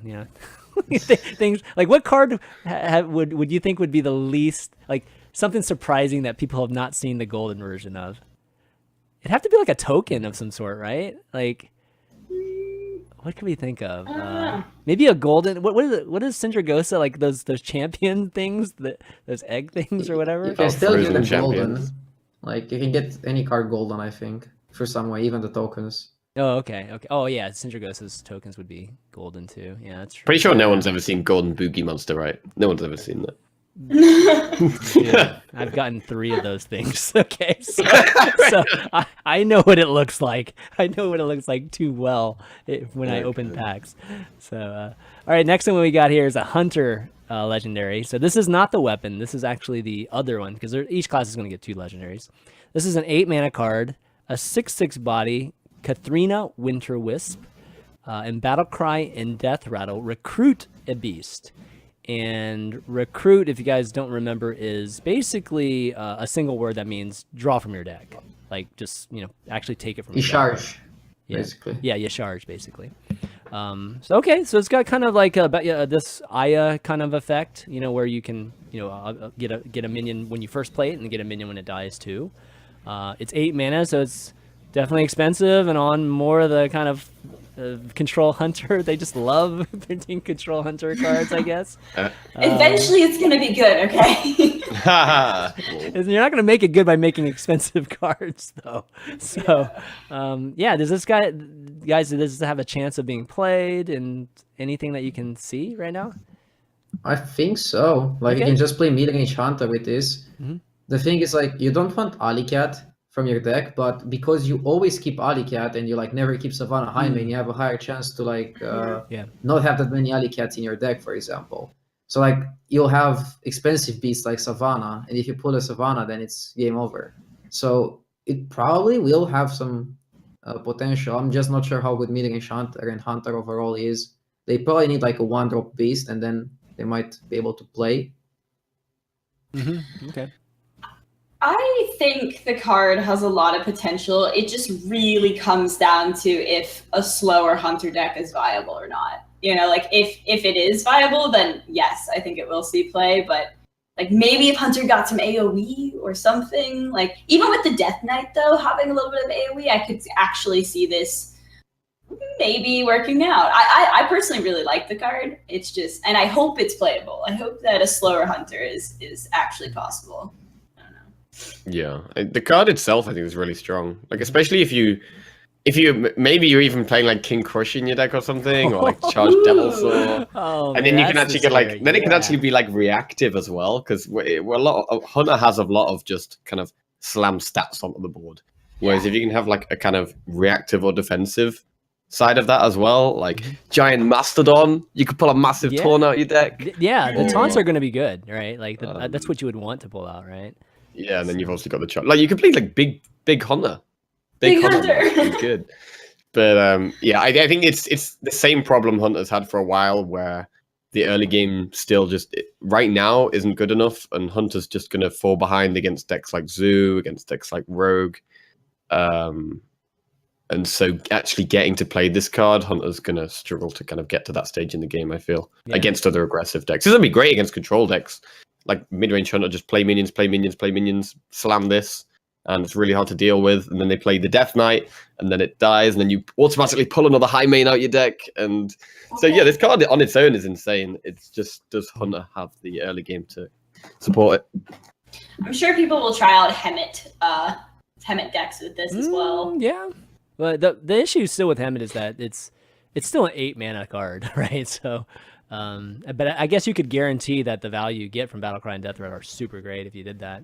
Speaker 1: Things like, what card would you think would be the least, like something surprising that people have not seen the golden version of? It'd have to be like a token of some sort, right? Like, What can we think of?
Speaker 2: I don't know.
Speaker 1: Maybe a golden. What is it? What is Sindragosa like? Those champion things, those egg things or whatever.
Speaker 3: You can still get
Speaker 4: Frozen
Speaker 3: a golden.
Speaker 4: champions.
Speaker 3: Like you can get any card golden, I think, for some way, even the tokens.
Speaker 1: Oh, okay. Oh, yeah. Sindragosa's tokens would be golden too. Yeah, that's true.
Speaker 4: Pretty sure no one's ever seen Golden Boogie Monster, right? No one's ever seen that.
Speaker 1: Yeah, I've gotten 3 of those things. Okay, so I know what it looks like. I know what it looks like too well when I open packs. So, all right, next one we got here is a Hunter legendary. So this is not the weapon. This is actually the other one because each class is going to get 2 legendaries. This is an 8 mana card, a 6/6 body, Kathrena Winterwisp, and Battlecry and Death Rattle. Recruit a beast. And recruit, if you guys don't remember, is basically a single word that means draw from your deck. Like just actually take it from your deck.
Speaker 3: Charge,
Speaker 1: Yeah.
Speaker 3: basically.
Speaker 1: Yeah, you charge basically. So it's got kind of like this Aya kind of effect, where you can get a minion when you first play it and get a minion when it dies too. It's 8 mana, so it's definitely expensive and on more of the kind of control hunter. They just love printing control hunter cards, I guess.
Speaker 2: Eventually, it's gonna be good. Okay.
Speaker 1: You're not gonna make it good by making expensive cards, though. So, does this guys, does this have a chance of being played? And anything that you can see right now?
Speaker 3: I think so. Like you
Speaker 1: Okay.
Speaker 3: can just play mid-range hunter with this.
Speaker 1: Mhm.
Speaker 3: The thing is, like, you don't want Alliestrasza from your deck, but because you always keep Alliestrasza and you like never keep Savannah Highmane, you have a higher chance to like not have that many Alliestrasza in your deck, for example. So like you'll have expensive beasts like Savannah, and if you pull a Savannah, then it's game over. So it probably will have some potential. I'm just not sure how good mid-range hunter and hunter overall is. They probably need like a 1-drop beast, and then they might be able to play.
Speaker 1: Okay.
Speaker 2: I think the card has a lot of potential. It just really comes down to if a slower hunter deck is viable or not. Like if it is viable, then yes, I think it will see play. But like maybe if hunter got some AoE or something, like even with the Death Knight though, having a little bit of AoE, I could actually see this maybe working out. I personally really like the card. It's just, and I hope it's playable. I hope that a slower hunter is actually possible.
Speaker 4: Yeah, the card itself I think is really strong. Like especially if you maybe you're even playing like King Crush in your deck or something, or like Charged Devil Saw, and then you can actually get like it can actually be like reactive as well because Hunter has a lot of just kind of slam stats onto the board. Whereas if you can have like a kind of reactive or defensive side of that as well, like Giant Mastodon, you could pull a massive taunt out your deck.
Speaker 1: The taunts are going to be good, right? Like that's what you would want to pull out, right?
Speaker 4: Yeah, and then you've also got the charge. Like you could play like big Hunter.
Speaker 2: Big Hunter.
Speaker 4: Is good. But I think it's the same problem Hunter's had for a while, where the early game still just right now isn't good enough, and Hunter's just gonna fall behind against decks like Zoo, against decks like Rogue. And so actually getting to play this card, Hunter's gonna struggle to kind of get to that stage in the game, I feel, against other aggressive decks. This would be great against control decks. Like mid-range Hunter, just play minions, slam this, and it's really hard to deal with. And then they play the Death Knight, and then it dies, and then you automatically pull another Highmane out your deck. And so this card on its own is insane. It's just, does Hunter have the early game to support it?
Speaker 2: I'm sure people will try out Hemet decks with this as well.
Speaker 1: Yeah, but the issue still with Hemet is that it's still an 8 mana card, right? So. But I guess you could guarantee that the value you get from Battlecry and Death Rattle are super great if you did that.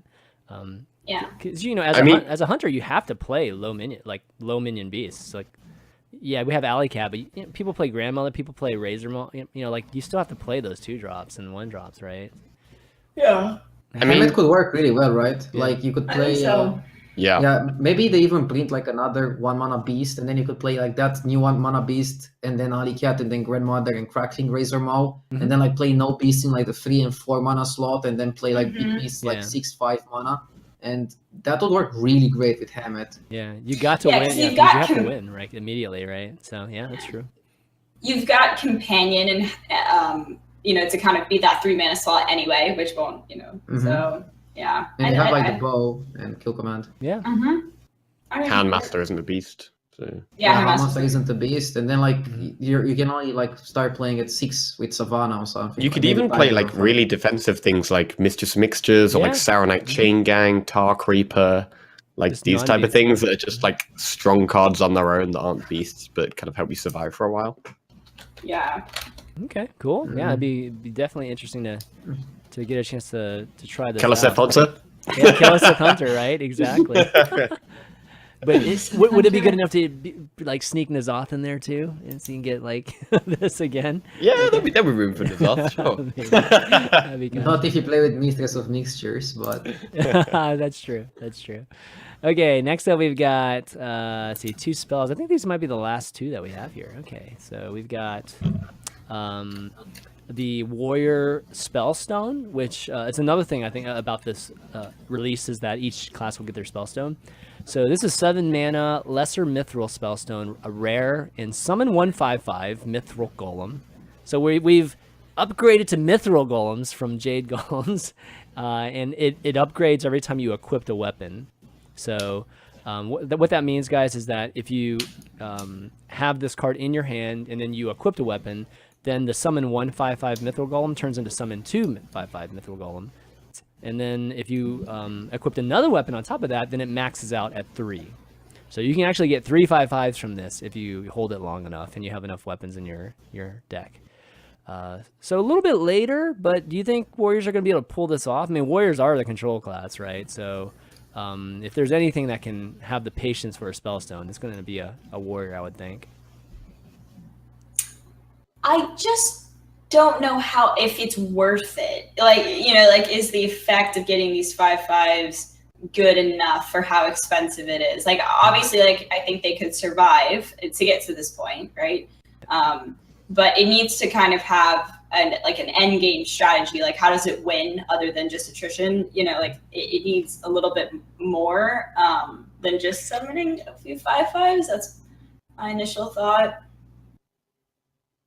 Speaker 1: Because as a hunter, you have to play low minion beasts. Like, yeah, we have Alliestrasza, but people play Grandmother, people play Razor Maul. Like you still have to play those 2-drops and 1-drops, right?
Speaker 2: Yeah.
Speaker 3: I mean, it could work really well, right? Yeah. Like you could play. Yeah, maybe they even print like another 1-mana beast, and then you could play like that new 1-mana beast, and then Alliestrasza, and then Grandmother and Crackling Razor Maul, and then like play no beast in like the 3 and 4 mana slot, and then play like big beasts like 6/5 mana, and that would work really great with Hemet.
Speaker 1: Yeah, you got to win. You have to win right immediately, right? So yeah, that's true.
Speaker 2: You've got Companion, and to kind of be that 3-mana slot anyway, which won't, so. Yeah,
Speaker 3: and you have like the bow and kill command.
Speaker 1: Yeah.
Speaker 4: Handmaster isn't a beast. So
Speaker 2: Yeah,
Speaker 3: Hamasa isn't a beast, and then like you can only like start playing at 6 with Savannah or something.
Speaker 4: you could
Speaker 3: Maybe
Speaker 4: even play
Speaker 3: Tiger
Speaker 4: like
Speaker 3: or something.
Speaker 4: really defensive things like Mistress Mixtures or like
Speaker 1: Yeah.
Speaker 4: Saronite Chain Gang, Tar Creeper, like
Speaker 1: Just
Speaker 4: these type of
Speaker 1: non-beast
Speaker 4: things that are just like strong cards on their own that aren't beasts, but kind of help you survive for a while.
Speaker 2: Yeah.
Speaker 1: Okay, cool. Yeah, it'd be definitely interesting to get a chance to try this
Speaker 4: Keleseth
Speaker 1: out.
Speaker 4: Hunter.
Speaker 1: Yeah, Keleseth Hunter, right? Exactly. But would it be good enough to like sneak Nazoth in there too, and so you can get like this again?
Speaker 4: Yeah, there'll be room for Nazoth, sure.
Speaker 1: That'd be kind
Speaker 3: Not if you play with Mistress of Mixtures, but
Speaker 1: That's true. That's true. Okay, next up we've got let's see, 2 spells. I think these might be the last 2 that we have here. Okay, so we've got the Warrior Spellstone, which it's another thing I think about this release is that each class will get their Spellstone. So this is 7 mana, Lesser Mithril Spellstone, a rare, and summon 1/5/5 Mithril Golem. So we've upgraded to Mithril Golems from Jade Golems, and it upgrades every time you equip a weapon. So what that means, guys, is that if you have this card in your hand and then you equip a weapon, then the summon 1/5/5 Mithril Golem turns into summon 2/5/5 Mithril Golem. And then if you equipped another weapon on top of that, then it maxes out at 3. So you can actually get 3 5/5s from this if you hold it long enough and you have enough weapons in your deck. So a little bit later, but do you think Warriors are going to be able to pull this off? I mean, Warriors are the control class, right? So if there's anything that can have the patience for a Spellstone, it's going to be a Warrior, I would think.
Speaker 2: I just don't know if it's worth it. Like, you know, like is the effect of getting these 5/5s good enough for how expensive it is? Like, obviously, like I think they could survive to get to this point, right? But it needs to kind of have an end game strategy. Like, how does it win other than just attrition? You know, like it needs a little bit more than just summoning a few 5/5s. That's my initial thought.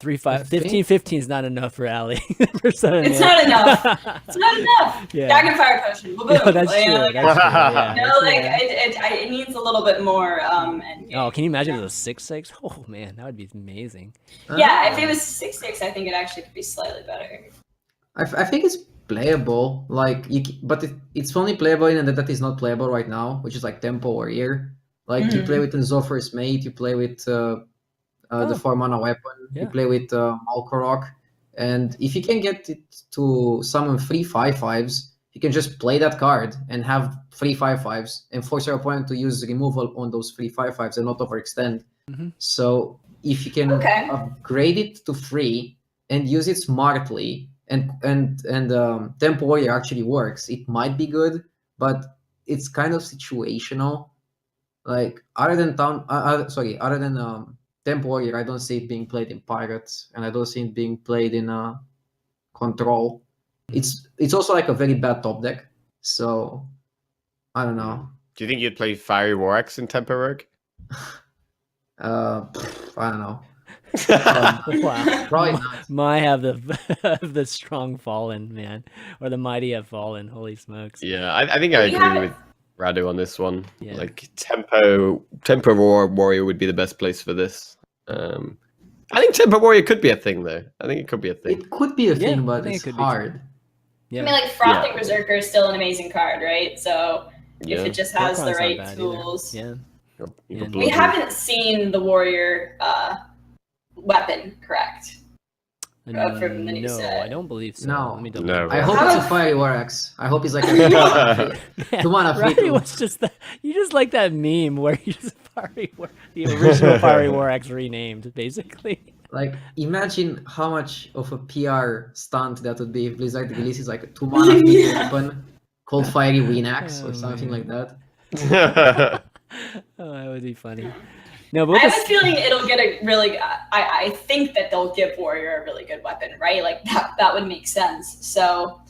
Speaker 1: 15 is not enough for Allie.
Speaker 2: It's not enough. It's not enough.
Speaker 1: Yeah.
Speaker 2: Back and fire potion. Boom, boom.
Speaker 1: No, that's true.
Speaker 2: Like,
Speaker 1: That's true. Yeah.
Speaker 2: no, like it needs a little bit more.
Speaker 1: Oh, can you imagine if it was 6/6? Oh man, that would be amazing.
Speaker 2: Yeah, if it was 6/6, I think it actually could be slightly better.
Speaker 3: I think it's playable. Like, but it's only playable in a deck that is not playable right now, which is like Tempo Warrior. Like you play with Nzoffer's Mate, you play with the 4-mana weapon, you play with Malkorok, and if you can get it to summon 3 5/5s, you can just play that card and have 3 5/5s and force your opponent to use removal on those 3 5/5s and not overextend. So if you can upgrade it to 3 and use it smartly, and Tempo Warrior actually works, it might be good, but it's kind of situational. Like other than Tempo Warrior, I don't see it being played in Pirates, and I don't see it being played in Control. It's also like a very bad top deck, so I don't know.
Speaker 4: Do you think you'd play Fiery War Axe in Tempo Rogue?
Speaker 3: I don't know.
Speaker 1: Wow.
Speaker 3: Probably not.
Speaker 1: My have the strong Fallen, man, or the mighty have fallen. Holy smokes!
Speaker 4: Yeah, I think I agree with Radu on this one.
Speaker 1: Yeah.
Speaker 4: Like Tempo Warrior would be the best place for this. I think Tempo Warrior could be a thing though. I think it could be a thing.
Speaker 3: It could be a thing,
Speaker 1: I
Speaker 3: but
Speaker 1: think
Speaker 3: it's
Speaker 1: it could be
Speaker 3: hard.
Speaker 1: Yeah.
Speaker 2: I mean, like Frothing Berserker is still an amazing card, right? So
Speaker 4: Yeah.
Speaker 2: if it just has the
Speaker 1: Warcron's not
Speaker 2: right
Speaker 1: bad
Speaker 2: tools.
Speaker 1: either. Yeah.
Speaker 4: You got
Speaker 1: We
Speaker 2: We
Speaker 4: Blood
Speaker 2: haven't seen the Warrior weapon, correct? From the new
Speaker 1: No,
Speaker 2: set.
Speaker 1: I don't believe so.
Speaker 3: No.
Speaker 1: Let me double
Speaker 4: No.
Speaker 3: I hope
Speaker 2: How
Speaker 3: it's a
Speaker 2: about-
Speaker 3: Fiery War Axe. I hope it's like a 2-mana
Speaker 1: Right,
Speaker 3: free.
Speaker 1: was just you just like that meme where you just the original Fiery War Axe renamed, basically.
Speaker 3: Like, imagine how much of a PR stunt that would be if Blizzard releases like a 2-mana free weapon called Fiery Winax or something like that.
Speaker 1: Oh, that would be funny. No, but
Speaker 2: I
Speaker 1: with
Speaker 2: have a feeling it'll get a really. I think that they'll give Warrior a really good weapon, right? Like that would make sense. So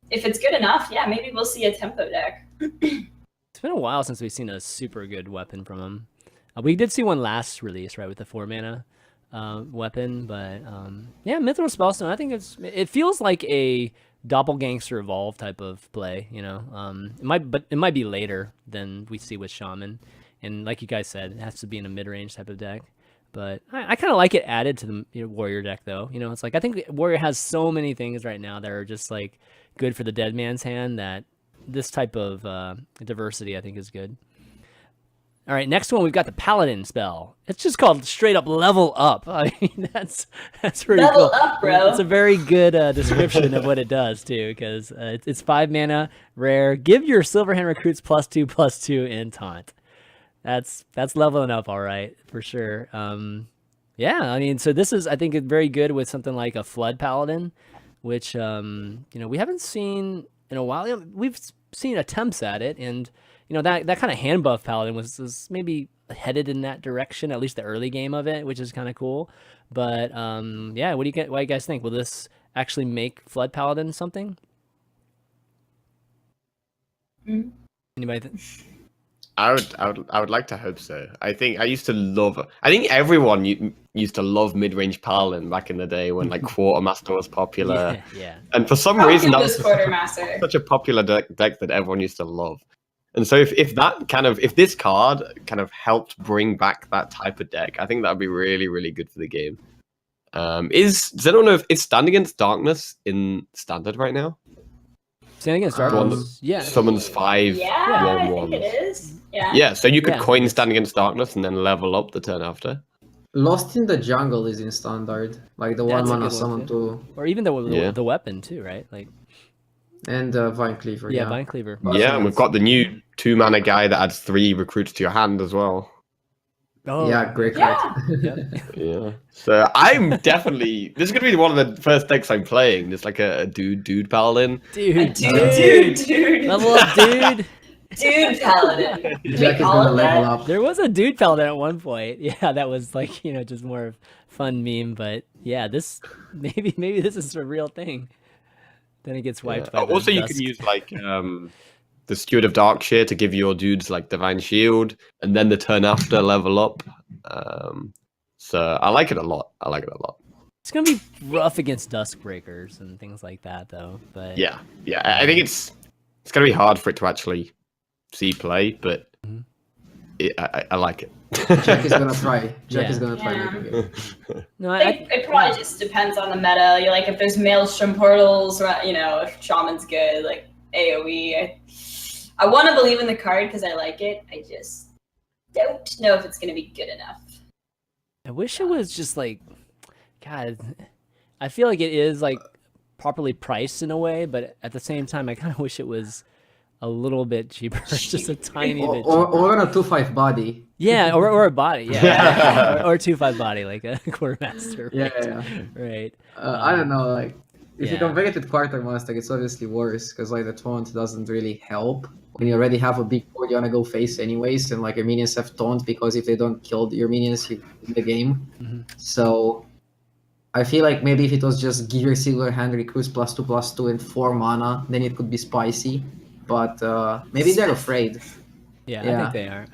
Speaker 2: if it's good enough, yeah, maybe we'll see a tempo deck.
Speaker 1: it's been a while since we've seen a super good weapon from him. We did see one last release, right, with the 4-mana weapon, but yeah, Mithril Spellstone. I think it feels like a Doppelgangster Evolve type of play. You know, it might be later than we see with Shaman. And like you guys said, it has to be in a mid-range type of deck. But I kind of like it added to the warrior deck, though. It's like I think warrior has so many things right now that are just like good for the dead man's hand that this type of diversity I think is good. All right, next one we've got the paladin spell. It's just called straight up level up. I mean that's pretty
Speaker 2: Level
Speaker 1: cool.
Speaker 2: up, bro.
Speaker 1: It's a very good description of what it does too, because it's 5 mana, rare. Give your Silverhand recruits +2/+2 in taunt. That's leveling up, all right, for sure. Yeah, I mean, so this is, I think, very good with something like a Flood Paladin, which we haven't seen in a while. We've seen attempts at it, and that kind of hand buff Paladin was maybe headed in that direction, at least the early game of it, which is kind of cool. But yeah, what do you guys think? Will this actually make Flood Paladin something? Anybody?
Speaker 4: I would like to hope so. I think everyone used to love mid-range Paladin back in the day when like Quartermaster was popular.
Speaker 1: Yeah.
Speaker 4: And for some reason that was
Speaker 2: Quartermaster.
Speaker 4: such a popular deck that everyone used to love. And so if this card kind of helped bring back that type of deck, I think that'd be really, really good for the game. Does anyone know if it's Stand Against Darkness in Standard right now?
Speaker 1: Stand Against Darkness. Yeah.
Speaker 4: Summons 5
Speaker 2: Yeah,
Speaker 4: 1/1s.
Speaker 2: I think it is. Yeah.
Speaker 4: Yeah, so you could
Speaker 1: Yeah.
Speaker 4: coin Stand Against Darkness and then level up the turn after.
Speaker 3: Lost in the Jungle is in standard, like the
Speaker 1: That's a
Speaker 3: 1 mana
Speaker 1: good one,
Speaker 3: summon
Speaker 1: too.
Speaker 3: to
Speaker 1: Or even the
Speaker 4: Yeah.
Speaker 1: weapon too, right? Like
Speaker 3: and Vine Cleaver.
Speaker 1: yeah,
Speaker 3: Yeah,
Speaker 1: Vine Cleaver.
Speaker 4: Yeah, and we've got the new 2 mana guy that adds 3 recruits to your hand as well.
Speaker 1: Oh,
Speaker 3: yeah, great card.
Speaker 1: yeah.
Speaker 4: Yeah. So I'm definitely this is gonna be one of the first decks I'm playing. It's like a dude paladin.
Speaker 1: Dude,
Speaker 2: Dude.
Speaker 1: level up, dude.
Speaker 2: Dude Paladin.
Speaker 3: Jack is gonna level up.
Speaker 1: There was a dude paladin at one point. Yeah, that was like just more of fun meme. But yeah, this maybe this is a real thing. Then it gets wiped. By the
Speaker 4: Also, you
Speaker 1: dusk.
Speaker 4: can use like the Steward of Darkshire to give your dudes like Divine Shield, and then the turn after level up. So I like it a lot.
Speaker 1: It's gonna be rough against Duskbreakers and things like that, though. But
Speaker 4: Yeah. I think it's gonna be hard for it to actually see play, but I like it.
Speaker 3: Jack is gonna try. Jack
Speaker 1: Yeah.
Speaker 3: is gonna try
Speaker 2: Yeah.
Speaker 3: making it.
Speaker 1: no,
Speaker 2: I think it probably just depends on the meta. You're like, if there's Maelstrom portals, if Shaman's good, like AoE. I want to believe in the card because I like it. I just don't know if it's going to be good enough.
Speaker 1: I wish it was just like, God, I feel like it is like properly priced in a way, but at the same time, I kind of wish it was a little bit cheaper, just a tiny bit cheaper.
Speaker 3: Or on a 2/5 body.
Speaker 1: Yeah, or a body, yeah, or 2/5 body like a quartermaster.
Speaker 3: Yeah.
Speaker 1: Right.
Speaker 3: I don't know, like if you
Speaker 1: yeah.
Speaker 3: compare it with Quartermaster, it's obviously worse because like the taunt doesn't really help. When you already have a big board, you wanna go face anyways, and like your minions have taunt because if they don't kill your minions, you win the game.
Speaker 1: Mm-hmm.
Speaker 3: So I feel like maybe if it was just give your Silverhand recruits +2/+2 and 4 mana, then it could be spicy. But maybe they're afraid.
Speaker 1: Yeah, I
Speaker 3: Yeah.
Speaker 1: think they are.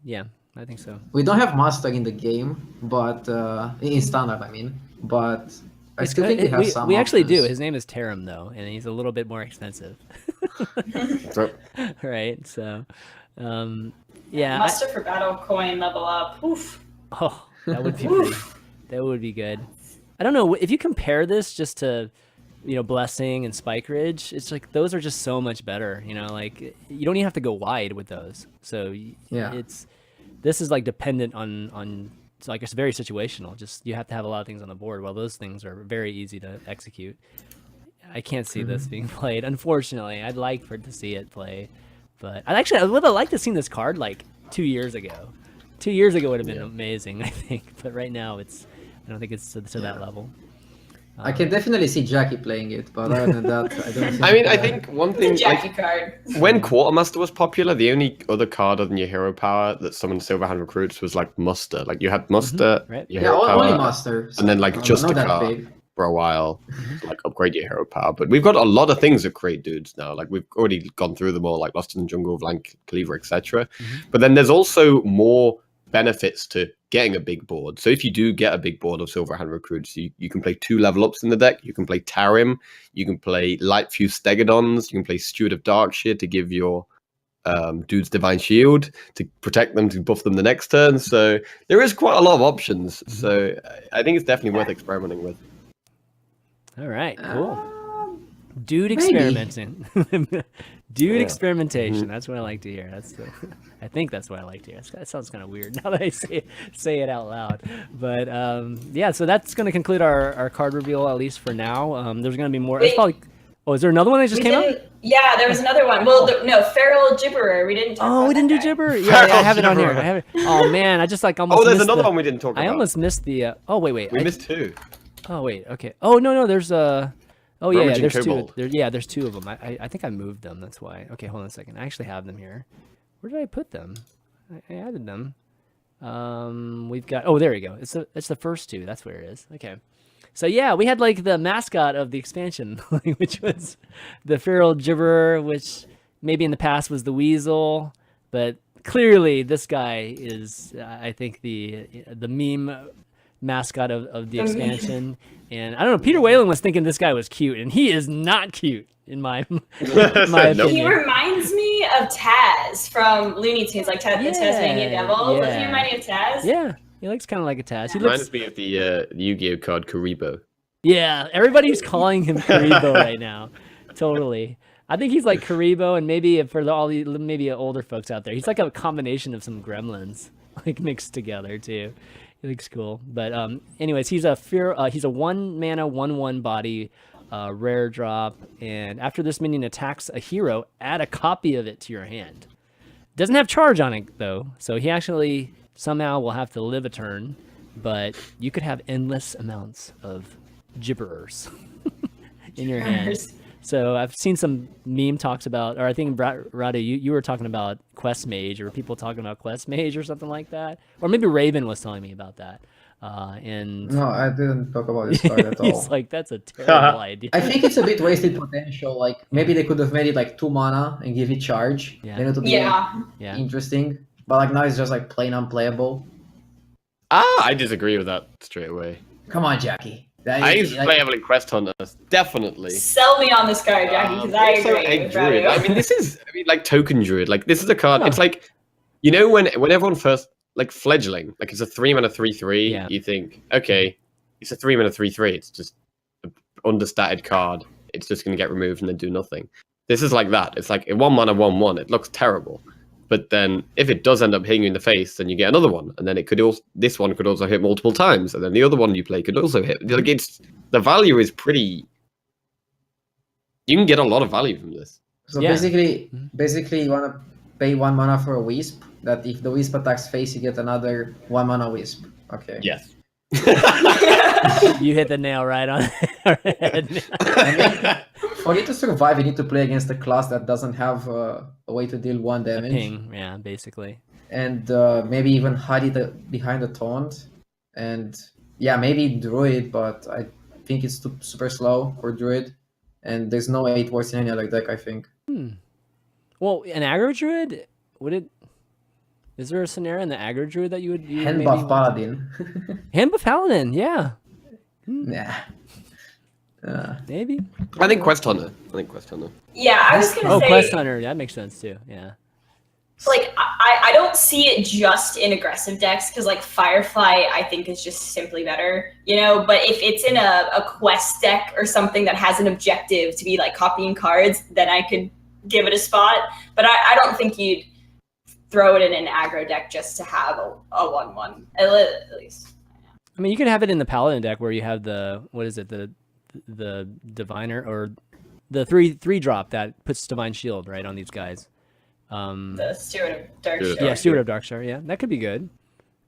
Speaker 1: Yeah, I think so.
Speaker 3: We don't have Master in the game, but in standard, I mean. But I still think we have some.
Speaker 1: We actually do.
Speaker 3: options.
Speaker 1: His name is Tarim, though, and he's a little bit more expensive. Right, so, yeah.
Speaker 2: Muster for battle coin level up. Oof.
Speaker 1: Oh, that would be pretty, that would be good. I don't know if you compare this just to, Blessing and Spike Ridge. It's like those are just so much better. Like you don't even have to go wide with those. So
Speaker 3: Yeah.
Speaker 1: this is like dependent on. It's like it's very situational. Just you have to have a lot of things on the board. While those things are very easy to execute. I can't see this being played. Unfortunately, I'd like to see it play, but I would have liked to see this card like 2 years ago. 2 years ago would have been amazing, I think. But right now, I don't think it's to that level.
Speaker 3: I can definitely see Jackie playing it, but other than that, I don't think.
Speaker 4: I think one
Speaker 2: It's a
Speaker 4: thing
Speaker 2: Jackie card.
Speaker 4: when Quartermaster was popular, the only other card other than your hero power that summoned Silverhand recruits was like Muster. Like you had Muster,
Speaker 1: Right.
Speaker 4: your
Speaker 3: Yeah,
Speaker 4: hero
Speaker 3: only
Speaker 4: power,
Speaker 3: Master.
Speaker 4: and then like just
Speaker 3: not
Speaker 4: a
Speaker 3: that
Speaker 4: card
Speaker 3: big.
Speaker 4: for a while, to, like upgrade your hero power. But we've got a lot of things that create dudes now. Like we've already gone through them all, like Lost in the Jungle, Blank Cleaver, etc. But then there's also more benefits to getting a big board. So if you do get a big board of Silverhand recruits, you can play 2 level ups in the deck. You can play Tarim, you can play Light Fuse Stegodons, you can play Steward of Darkshire to give your Dude's Divine Shield to protect them, to buff them the next turn. So there is quite a lot of options. So I think it's definitely worth experimenting with.
Speaker 1: All right, cool. Dude
Speaker 3: maybe.
Speaker 1: experimenting. Dude experimentation. That's what I like to hear. I think that's what I like to hear. That sounds kind of weird now that I say it out loud. But yeah, so that's going to conclude our card reveal, at least for now. There's going to be more. It's probably. Oh, is there another one that just came out?
Speaker 2: Yeah, there was another one. Well, no, Feral Gibberer. We didn't talk about
Speaker 1: we didn't do
Speaker 2: that guy.
Speaker 1: Gibberer? Yeah, I have it on here. I have it. Oh, man, I just like almost
Speaker 4: Oh, there's
Speaker 1: missed
Speaker 4: another one we didn't talk about.
Speaker 1: I almost missed the... oh, wait.
Speaker 4: We missed two.
Speaker 1: Oh, wait, okay. Oh, no, there's Oh, yeah,
Speaker 4: Rummaging
Speaker 1: there's
Speaker 4: Kobold.
Speaker 1: two. There's two of them. I think I moved them, that's why. Okay, hold on a second. I actually have them here. Where did I put them? I added them. We've got... Oh, there we go. It's the first two. That's where it is. Okay. So yeah, we had like the mascot of the expansion, which was the Feral Gibberer, which maybe in the past was the Weasel, but clearly this guy is, I think, the meme mascot of the expansion. And I don't know, Peter Whalen was thinking this guy was cute, and he is not cute in my opinion.
Speaker 2: He reminds me of Taz from Looney Tunes, like the Tasmanian Devil. Does he remind you of Taz?
Speaker 1: Yeah. He looks kind of like a Taz. He
Speaker 4: Reminds me of the Yu-Gi-Oh card Karibo.
Speaker 1: Yeah, everybody's calling him Karibo right now. Totally. I think he's like Karibo, and maybe for all the maybe older folks out there, he's like a combination of some gremlins, like mixed together too. He looks cool. But anyways, he's a 1-mana 1/1 body, rare drop, and after this minion attacks a hero, add a copy of it to your hand. Doesn't have charge on it though, so he actually somehow will have to live a turn, but you could have endless amounts of Gibberers in your hand. So I've seen some meme talks about, or I think Radu, you were talking about Quest Mage, or people talking about Quest Mage or something like that, or maybe Raven was telling me about that. And
Speaker 3: No, I didn't talk about this card at all.
Speaker 1: he's like, that's a terrible idea.
Speaker 3: I think it's a bit wasted potential. Like maybe they could have made it like 2 mana and give it charge.
Speaker 1: Yeah.
Speaker 3: Then it would be like, interesting. But like now it's just like plain unplayable.
Speaker 4: I disagree with that straight away.
Speaker 3: Come on, Jackie.
Speaker 4: I use playable in Quest Hunters, definitely.
Speaker 2: Sell me on this card, Jackie, because I
Speaker 4: also
Speaker 2: agree.
Speaker 4: a
Speaker 2: with
Speaker 4: druid.
Speaker 2: Radu.
Speaker 4: I mean, this is like token druid. Like this is a card. It's like, you know, when everyone first like fledgling, like it's a 3-mana 3/3.
Speaker 1: Yeah.
Speaker 4: You think, okay, it's a 3-mana 3/3. It's just an understated card. It's just going to get removed and then do nothing. This is like that. It's like a 1-mana 1/1. It looks terrible. But then if it does end up hitting you in the face, then you get another one. And then it could also, this one could also hit multiple times. And then the other one you play could also hit. Like the value is pretty, you can get a lot of value from this.
Speaker 3: So basically you want to pay 1 mana for a Wisp, that if the Wisp attacks face, you get another 1 mana Wisp. Okay.
Speaker 4: Yes.
Speaker 1: You hit the nail right on the head.
Speaker 3: I mean, for you to survive, you need to play against a class that doesn't have a way to deal 1 damage.
Speaker 1: Ping, yeah, basically.
Speaker 3: And maybe even hide it behind a taunt. And yeah, maybe Druid, but I think it's super slow for Druid. And there's no 8 words in any other deck, I think.
Speaker 1: Well, an aggro druid, is there a scenario in the aggro druid that you would
Speaker 3: Hand
Speaker 1: maybe
Speaker 3: buff Paladin.
Speaker 1: Hand buff Paladin, yeah.
Speaker 3: Nah.
Speaker 1: Maybe.
Speaker 4: I think Quest Hunter.
Speaker 2: Yeah, I was gonna say.
Speaker 1: Quest Hunter, that makes sense too. Yeah.
Speaker 2: Like I don't see it just in aggressive decks because like Firefly I think is just simply better, you know. But if it's in a quest deck or something that has an objective to be like copying cards, then I could give it a spot. But I don't think you'd throw it in an aggro deck just to have a 1/1 at least.
Speaker 1: I mean, you could have it in the Paladin deck where you have the Diviner or the 3 drop that puts Divine Shield right on these guys.
Speaker 2: The Steward of Darkstar.
Speaker 1: Yeah, Steward of Darkstar. Yeah, that could be good.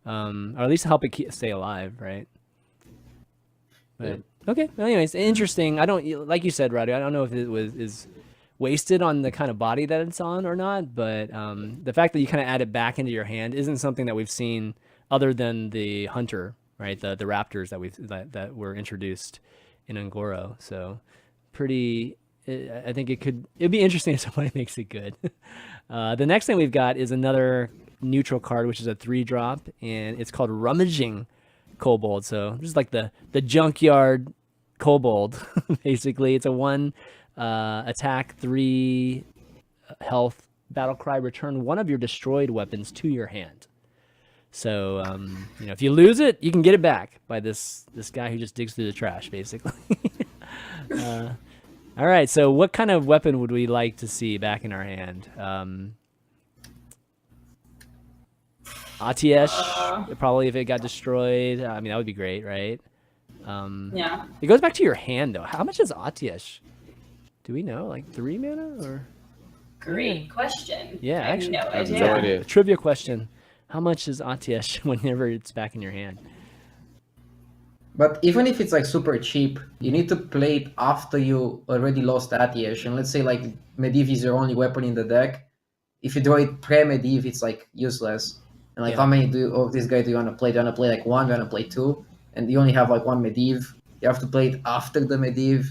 Speaker 1: Or at least help it stay alive, right? But okay. Well, anyways, interesting. I don't, like you said, Radu, I don't know if it is wasted on the kind of body that it's on or not, but the fact that you kind of add it back into your hand isn't something that we've seen other than the Hunter, right? The Raptors that were introduced in Ungoro. So pretty. I think it'd be interesting if somebody makes it good. The next thing we've got is another neutral card, which is a 3-drop, and it's called Rummaging Kobold. So this is like the junkyard kobold, basically. It's a 1 attack, 3 health battle cry, return one of your destroyed weapons to your hand. So, if you lose it, you can get it back by this guy who just digs through the trash, basically. All right, so what kind of weapon would we like to see back in our hand? Atiesh, probably if it got destroyed. I mean, that would be great, right?
Speaker 2: Yeah.
Speaker 1: It goes back to your hand, though. How much is Atiesh? Do we know? Like 3 mana? Or
Speaker 2: Great question.
Speaker 1: Yeah,
Speaker 2: I have
Speaker 1: actually,
Speaker 2: no
Speaker 4: I have
Speaker 2: idea.
Speaker 4: no idea.
Speaker 1: a trivia question. How much is Atiesh whenever it's back in your hand?
Speaker 3: But even if it's like super cheap, you need to play it after you already lost Atiesh. And let's say like Medivh is your only weapon in the deck. If you draw it pre-Medivh, it's like useless. And like,
Speaker 1: Yeah.
Speaker 3: how many of this guy do you want to play? Do you want to play like one? Do you want to play two? And you only have like one Medivh. You have to play it after the Medivh.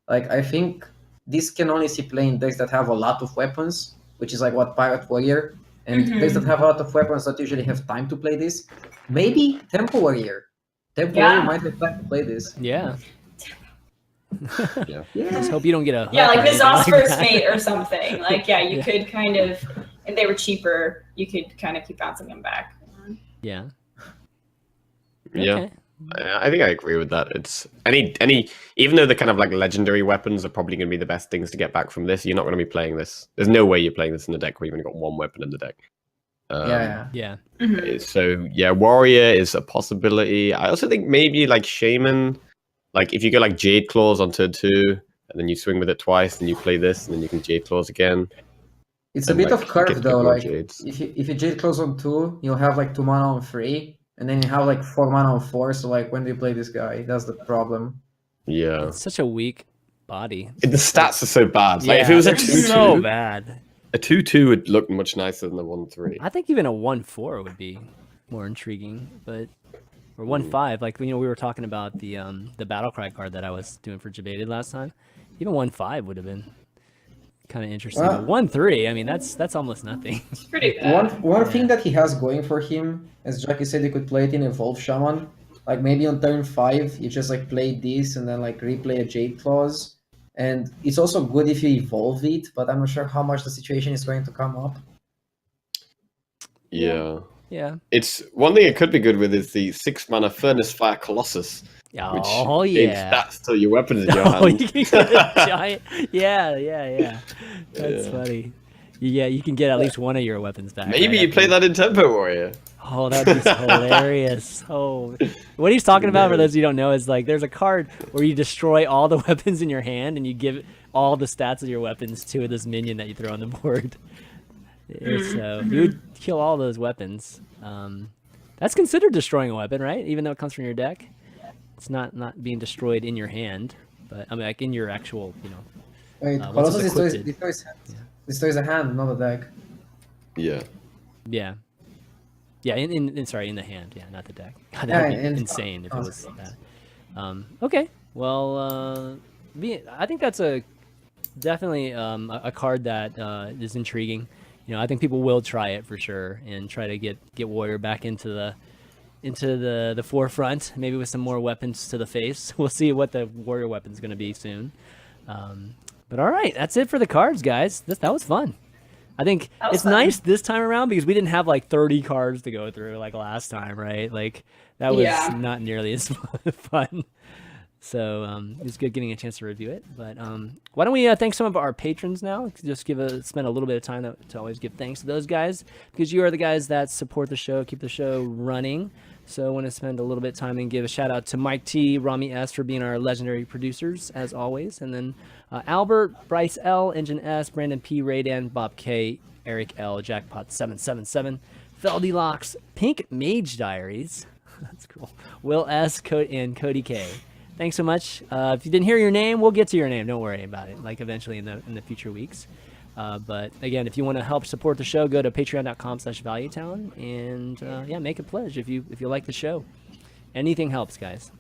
Speaker 3: Like, I think this can only see play in decks that have a lot of weapons, which is like what Pirate Warrior. And decks that have a lot of weapons that usually have time to play this. Maybe Temple Warrior. Temple Warrior might have time to play this.
Speaker 1: Yeah.
Speaker 4: Yeah.
Speaker 1: Just hope you don't get a
Speaker 2: Yeah,
Speaker 1: hook
Speaker 2: like
Speaker 1: or anything
Speaker 2: Nizam's first
Speaker 1: that.
Speaker 2: mate or something. Like, yeah, you
Speaker 1: Yeah.
Speaker 2: could kind of, if they were cheaper, you could kind of keep bouncing them back.
Speaker 1: Yeah.
Speaker 4: Yeah.
Speaker 1: Okay.
Speaker 4: I think I agree with that. It's any even though the kind of like legendary weapons are probably going to be the best things to get back from this, you're not going to be playing this. There's no way you're playing this in the deck where you've only got one weapon in the deck.
Speaker 3: Yeah.
Speaker 1: Yeah.
Speaker 4: So yeah, Warrior is a possibility. I also think maybe like Shaman, like if you go like Jade Claws on turn 2, and then you swing with it twice, then you play this, and then you can Jade Claws again.
Speaker 3: It's a
Speaker 4: And,
Speaker 3: bit
Speaker 4: like,
Speaker 3: of curve
Speaker 4: get
Speaker 3: though.
Speaker 4: more
Speaker 3: Like
Speaker 4: Jades.
Speaker 3: if you Jade Close on 2, you'll have like 2 mana on 3, and then you have like 4 mana on 4. So like when do you play this guy? That's the problem.
Speaker 4: Yeah,
Speaker 1: It's such a weak body.
Speaker 4: the stats are so bad. Like if it
Speaker 1: Yeah,
Speaker 4: was a
Speaker 1: they're
Speaker 4: 2/2,
Speaker 1: so bad.
Speaker 4: a 2/2 would look much nicer than the 1/3.
Speaker 1: I think even a 1/4 would be more intriguing, but or 1/5, like we were talking about the battle cry card that I was doing for Jebaited last time. Even 1/5 would have been kind of interesting.
Speaker 3: Well-
Speaker 1: But 1/3, I mean, that's almost nothing.
Speaker 2: It's pretty bad.
Speaker 3: One thing that he has going for him, as Jackie said, you could play it in Evolve Shaman. Like maybe on turn 5, you just like play this and then like replay a Jade Claws. And it's also good if you evolve it, but I'm not sure how much the situation is going to come up.
Speaker 4: Yeah.
Speaker 1: Yeah.
Speaker 4: It's one thing it could be good with is the 6 mana Furnace Fire Colossus, which
Speaker 1: Oh
Speaker 4: gains
Speaker 1: yeah.
Speaker 4: stats to your weapons in your
Speaker 1: Oh,
Speaker 4: hand.
Speaker 1: you can get a giant. Yeah. That's
Speaker 4: Yeah.
Speaker 1: funny. Yeah, you can get at least one of your weapons back.
Speaker 4: Maybe
Speaker 1: right,
Speaker 4: you play
Speaker 1: after-
Speaker 4: that in Tempo Warrior.
Speaker 1: Oh, that'd be hilarious. Oh, what he's talking about, for those of you who don't know, is like there's a card where you destroy all the weapons in your hand and you give all the stats of your weapons to this minion that you throw on the board. So you would kill all those weapons. That's considered destroying a weapon, right? Even though it comes from your deck, it's not being destroyed in your hand, but I mean like in your actual,
Speaker 3: Wait,
Speaker 1: once
Speaker 3: Colossus
Speaker 1: it's equipped.
Speaker 3: destroys a hand, not a deck.
Speaker 4: Yeah.
Speaker 1: Yeah. Yeah, sorry, in the hand. Yeah, not the deck. God,
Speaker 3: Yeah,
Speaker 1: that would be
Speaker 3: and-
Speaker 1: insane if it was that. Okay, well, I think that's definitely a card that is intriguing. I think people will try it for sure and try to get Warrior back into the forefront, maybe with some more weapons to the face. We'll see what the Warrior weapon's going to be soon. But all right, that's it for the cards, guys. That was fun. I think
Speaker 2: That was
Speaker 1: it's
Speaker 2: fun.
Speaker 1: nice this time around because we didn't have like 30 cards to go through like last time, right? Like that was
Speaker 2: Yeah.
Speaker 1: not nearly as fun. So it was good getting a chance to review it. But why don't we thank some of our patrons now? Just spend a little bit of time to always give thanks to those guys because you are the guys that support the show, keep the show running. So I want to spend a little bit of time and give a shout out to Mike T, Romy S for being our legendary producers as always, and then Albert, Bryce L, Engine S, Brandon P, Raydan, Bob K, Eric L, Jackpot 777, Feldy Locks, Pink Mage Diaries, that's cool, Will S, and Cody K. Thanks so much. If you didn't hear your name, we'll get to your name. Don't worry about it. Like eventually in the future weeks. But again, if you want to help support the show, go to patreon.com/valuetown and make a pledge if you like the show. Anything helps, guys.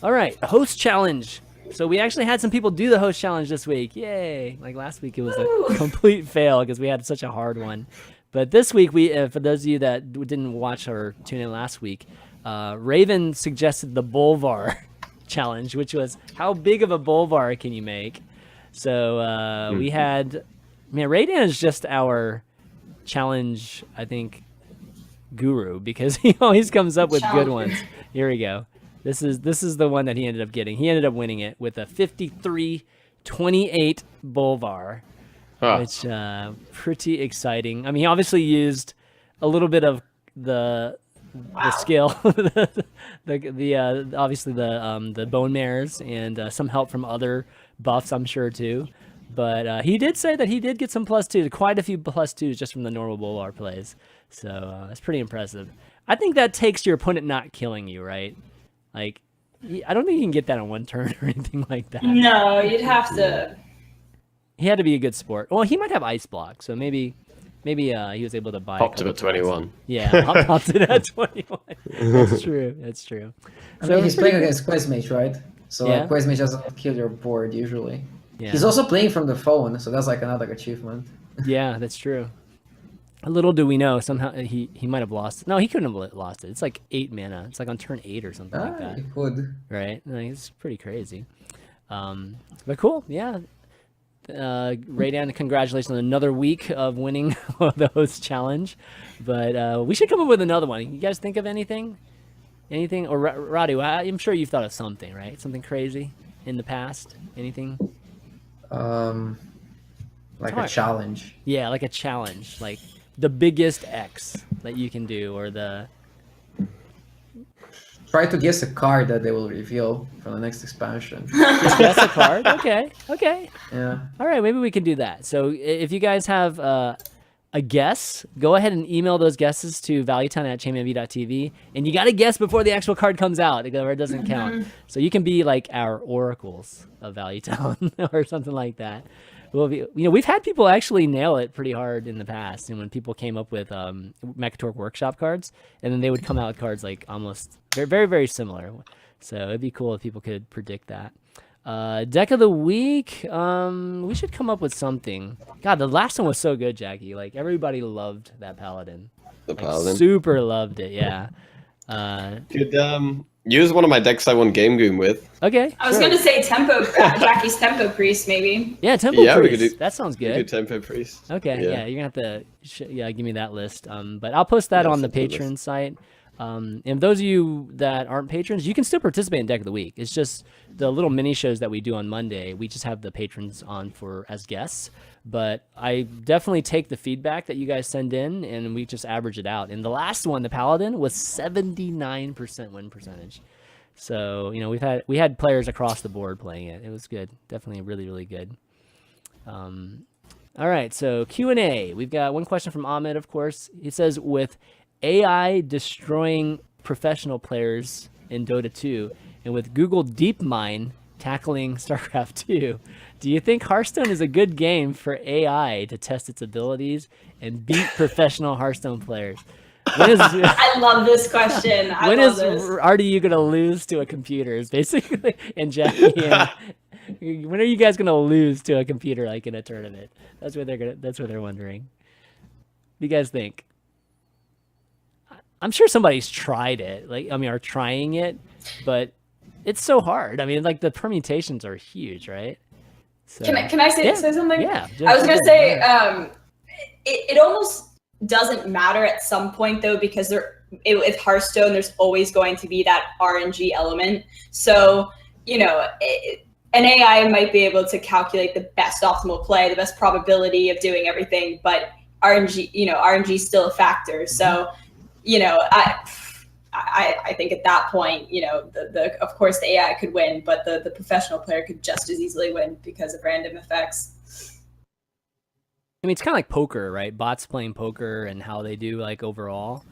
Speaker 1: All right, host challenge. So we actually had some people do the host challenge this week. Yay! Like last week, it was a complete fail because we had such a hard one. But this week, we for those of you that didn't watch or tune in last week, Raven suggested the Bolvar challenge, which was how big of a Bolvar can you make? So we had Man, Radiant is just our challenge, I think, guru, because he always comes up with good ones. Here we go. This is the one that he ended up getting. He ended up winning it with a 53-28 Bolvar, which pretty exciting. I mean, he obviously used a little bit of the skill, obviously the bone mares and some help from other buffs, I'm sure too. But he did say that he did get some +2, quite a few +2s just from the normal Bolvar plays. So that's pretty impressive. I think that takes your opponent not killing you, right? Like, I don't think you can get that on one turn or anything like that.
Speaker 2: No, you'd have to.
Speaker 1: He had to be a good sport. Well, he might have ice block, so maybe he was able to buy.
Speaker 4: Popped him at 21.
Speaker 1: Yeah, popped it at 21. That's true. That's true.
Speaker 3: I mean, he's playing against Questmage, right? So
Speaker 1: Yeah.
Speaker 3: Questmage doesn't kill your board usually.
Speaker 1: Yeah.
Speaker 3: He's also playing from the phone, so that's like another achievement.
Speaker 1: Yeah, that's true. Little do we know, somehow he might have lost it. No, he couldn't have lost it. It's like 8 mana. It's like on turn 8 or something like that.
Speaker 3: He could.
Speaker 1: Right? Like, it's pretty crazy. But cool, yeah. Raydan, congratulations on another week of winning the host challenge. But we should come up with another one. You guys think of anything? Anything? Or Roddy, I'm sure you've thought of something, right? Something crazy in the past? Anything?
Speaker 3: Like a challenge.
Speaker 1: Yeah, like a challenge. Like the biggest X that you can do, or the...
Speaker 3: Try to guess a card that they will reveal for the next expansion.
Speaker 1: Just guess a card? Okay.
Speaker 3: Yeah.
Speaker 1: All right, maybe we can do that. So if you guys have a guess, go ahead and email those guesses to valuetown@chanmanv.tv, and you got to guess before the actual card comes out, or it doesn't count. So you can be like our oracles of Valuetown or something like that. We've had people actually nail it pretty hard in the past, and when people came up with Mechatork Workshop cards, and then they would come out with cards like almost very, very, very similar. So it'd be cool if people could predict that. Deck of the week. We should come up with something. God, the last one was so good, Jackie. Like, everybody loved that Paladin.
Speaker 4: The Paladin.
Speaker 1: Super loved it. Yeah.
Speaker 4: Could use one of my decks I won GameGune with.
Speaker 1: Okay.
Speaker 2: I was gonna say Tempo, Jackie's Tempo Priest, maybe.
Speaker 1: Yeah, Temple
Speaker 4: Yeah, we
Speaker 1: Priest.
Speaker 4: could do-
Speaker 1: That sounds
Speaker 4: We do
Speaker 1: good.
Speaker 4: Tempo Priest.
Speaker 1: Okay.
Speaker 4: Yeah.
Speaker 1: Yeah, you're gonna have to give me that list. But I'll post that
Speaker 4: Yeah,
Speaker 1: on the
Speaker 4: send me the
Speaker 1: Patreon site. And those of you that aren't patrons, you can still participate in Deck of the Week. It's just the little mini shows that we do on Monday. We just have the patrons on as guests. But I definitely take the feedback that you guys send in, and we just average it out. And the last one, the Paladin, was 79% win percentage. So we had players across the board playing it. It was good, definitely really, really good. All right, so Q&A. We've got one question from Ahmed, of course. He says, with AI destroying professional players in Dota 2, and with Google DeepMind tackling StarCraft 2, do you think Hearthstone is a good game for AI to test its abilities and beat professional Hearthstone players?
Speaker 2: I love this question.
Speaker 1: When is RDU going to lose to a computer? Is basically, and Jackie, when are you guys going to lose to a computer like in a tournament? That's what they're wondering. What do you guys think? I'm sure somebody's tried it, are trying it, but it's so hard. I mean, like, the permutations are huge, right? So,
Speaker 2: Can I say something?
Speaker 1: Yeah.
Speaker 2: I was gonna say it almost doesn't matter at some point though, because with Hearthstone, there's always going to be that RNG element. So an AI might be able to calculate the best optimal play, the best probability of doing everything, but RNG is still a factor. So I think at that point, of course the AI could win, but the professional player could just as easily win because of random effects.
Speaker 1: I mean, it's kind of like poker, right? Bots playing poker and how they do, like, overall.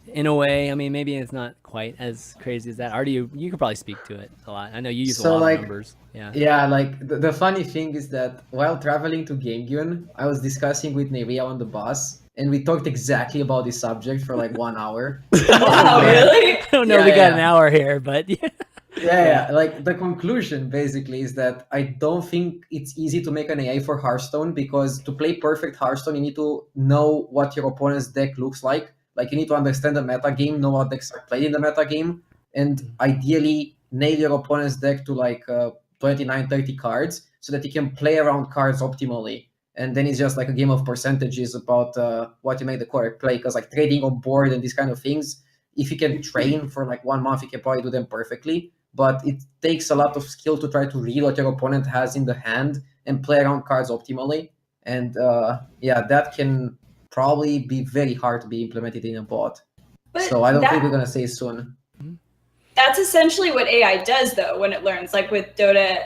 Speaker 1: In a way, I mean, maybe it's not quite as crazy as that. Artie, you could probably speak to it a lot. I know you use a lot of numbers. Yeah.
Speaker 3: Yeah, like the funny thing is that while traveling to GameGune, I was discussing with Nevia on the bus, and we talked exactly about this subject for like 1 hour.
Speaker 2: Wow, really?
Speaker 1: I don't know if we got an hour here, but yeah.
Speaker 3: Yeah, like the conclusion basically is that I don't think it's easy to make an AI for Hearthstone, because to play perfect Hearthstone, you need to know what your opponent's deck looks like. Like, you need to understand the meta game, know what decks are played in the meta game, and ideally nail your opponent's deck to like 29, 30 cards so that you can play around cards optimally. and then it's just like a game of percentages about what you make the correct play. Because like trading on board and these kind of things, if you can train for like 1 month, you can probably do them perfectly. But it takes a lot of skill to try to read what your opponent has in the hand and play around cards optimally. And that can probably be very hard to be implemented in a bot.
Speaker 2: But
Speaker 3: so I don't think we're gonna say soon.
Speaker 2: That's essentially what AI does, though, when it learns. Like with Dota,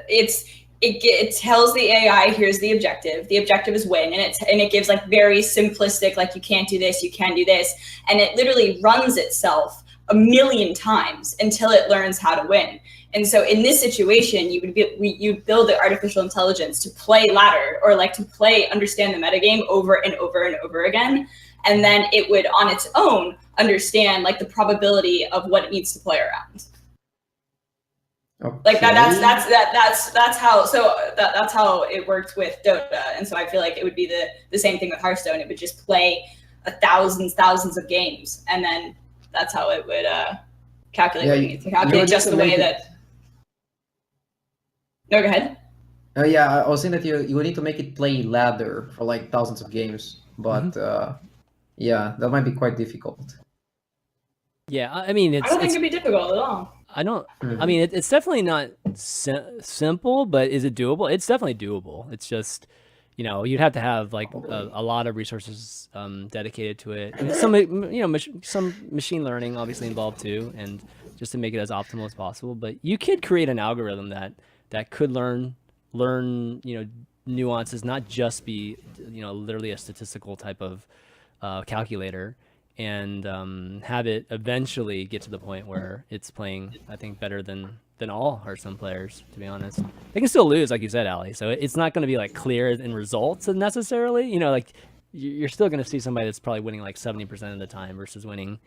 Speaker 2: it tells the AI, here's the objective. The objective is win, and it gives like very simplistic, like you can't do this, you can do this, and it literally runs itself a million times until it learns how to win. And so in this situation, you build the artificial intelligence to play ladder, or like to understand the metagame over and over and over again. And then it would on its own understand like the probability of what it needs to play around.
Speaker 3: Okay.
Speaker 2: Like that's how it worked with Dota. And so I feel like it would be the same thing with Hearthstone. It would just play thousands of games, and then that's how it would calculate what it needs to calculate, just the way that. No, go ahead.
Speaker 3: I was saying that you would need to make it play ladder for like thousands of games, but that might be quite difficult.
Speaker 1: Yeah, I mean,
Speaker 2: I don't think it'd be difficult at all.
Speaker 1: I don't. I mean, it's definitely not simple, but is it doable? It's definitely doable. It's just, you'd have to have like a lot of resources dedicated to it, and some machine learning obviously involved too, and just to make it as optimal as possible. But you could create an algorithm that could learn nuances, not just be literally a statistical type of calculator, and have it eventually get to the point where it's playing, I think, better than all Hearthstone players, to be honest. They can still lose, like you said, Allie, so it's not going to be like clear in results necessarily. Like you're still going to see somebody that's probably winning like 70% of the time versus winning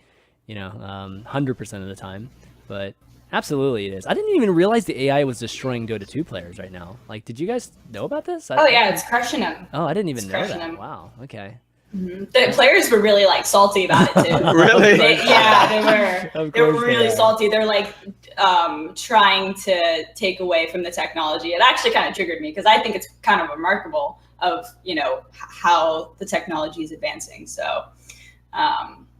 Speaker 1: 100% of the time. But absolutely it is. I didn't even realize the AI was destroying Dota 2 players right now. Like, did you guys know about this?
Speaker 2: It's crushing them.
Speaker 1: Oh, I didn't even know that.
Speaker 2: Them.
Speaker 1: Wow, okay.
Speaker 2: Mm-hmm. The players were really like salty about it too.
Speaker 4: Really?
Speaker 2: They were. They were really salty. They're like trying to take away from the technology. It actually kind of triggered me because I think it's kind of remarkable of how the technology is advancing. So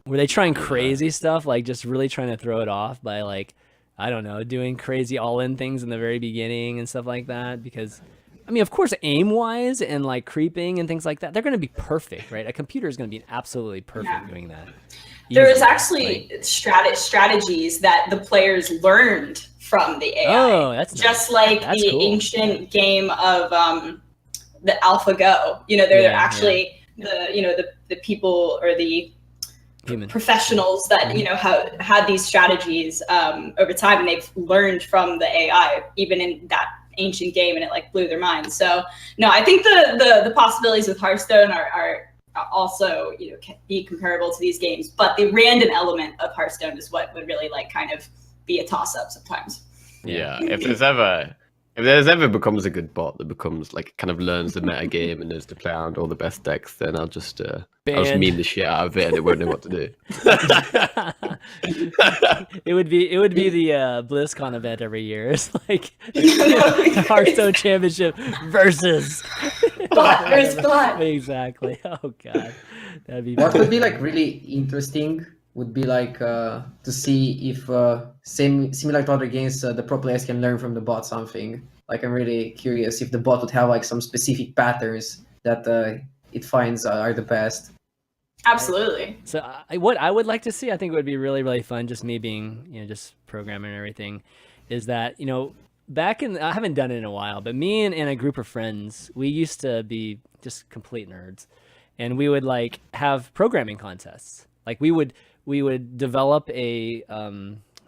Speaker 1: were they trying crazy stuff, like just really trying to throw it off by like, I don't know, doing crazy all-in things in the very beginning and stuff like that? Because I mean, of course, aim-wise and like creeping and things like that, they're going to be perfect, right? A computer is going to be absolutely perfect doing that.
Speaker 2: There was actually strategies that the players learned from the AI.
Speaker 1: Oh, that's
Speaker 2: just
Speaker 1: nice.
Speaker 2: like
Speaker 1: That's
Speaker 2: the
Speaker 1: cool.
Speaker 2: ancient game of the AlphaGo. They're actually the people or the
Speaker 1: Human
Speaker 2: professionals that have had these strategies over time, and they've learned from the AI, even in that ancient game, and it like blew their minds. So no, I think the possibilities with Hearthstone are also can be comparable to these games, but the random element of Hearthstone is what would really like kind of be a toss-up sometimes.
Speaker 4: Yeah, if there's ever becomes a good bot that becomes like kind of learns the meta game and knows to play around all the best decks, then I'll just meme the shit out of it and it won't know what to do.
Speaker 1: It would be the BlizzCon event every year. It's like Hearthstone Championship versus
Speaker 2: Bot versus bot.
Speaker 1: Exactly. Oh god, that'd be.
Speaker 3: What would be like really interesting would be like to see if similar to other games, the pro players can learn from the bot something. Like I'm really curious if the bot would have like some specific patterns that it finds are the best.
Speaker 2: Absolutely.
Speaker 1: So what I would like to see, I think it would be really, really fun, just me being, just programming and everything, is that, back in, I haven't done it in a while, but me and a group of friends, we used to be just complete nerds, and we would like have programming contests. Like we would develop a,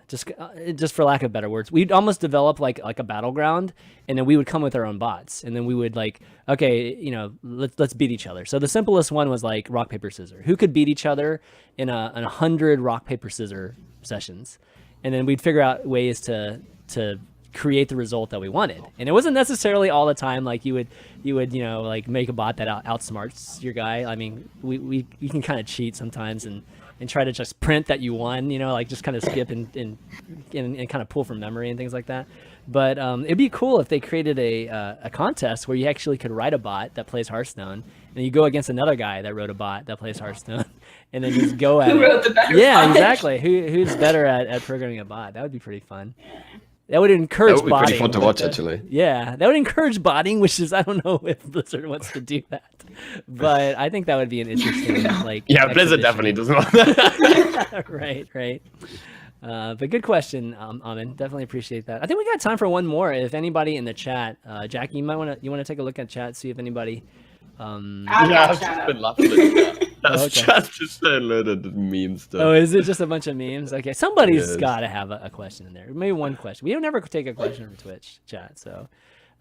Speaker 1: just for lack of better words, we'd almost develop like a battleground, and then we would come with our own bots, and then we would like, okay, let's beat each other. So the simplest one was like rock paper scissors. Who could beat each other in 100 rock paper scissors sessions, and then we'd figure out ways to create the result that we wanted. And it wasn't necessarily all the time like you would like make a bot that outsmarts your guy. I mean, you can kind of cheat sometimes and try to just print that you won, like just kind of skip and kind of pull from memory and things like that. But it'd be cool if they created a contest where you actually could write a bot that plays Hearthstone, and you go against another guy that wrote a bot that plays Hearthstone, and then just go at
Speaker 2: Who
Speaker 1: it.
Speaker 2: wrote the better
Speaker 1: Yeah,
Speaker 2: bot?
Speaker 1: exactly. Who's better at programming a bot? That would be pretty fun. That would encourage
Speaker 4: That would be
Speaker 1: botting.
Speaker 4: pretty fun to watch, actually.
Speaker 1: Yeah, that would encourage botting, which is I don't know if Blizzard wants to do that, but I think that would be an interesting
Speaker 4: Yeah, Blizzard definitely doesn't want that.
Speaker 1: right. But good question, Amin. Definitely appreciate that. I think we got time for one more. If anybody in the chat, Jackie, you want to take a look at chat, see if anybody.
Speaker 4: I've just been laughing at that. That's just a load of meme stuff.
Speaker 1: Oh, is it just a bunch of memes? Okay, somebody's
Speaker 4: Yes.
Speaker 1: got to have a question in there. Maybe one question. We don't never take a question from Twitch chat, so.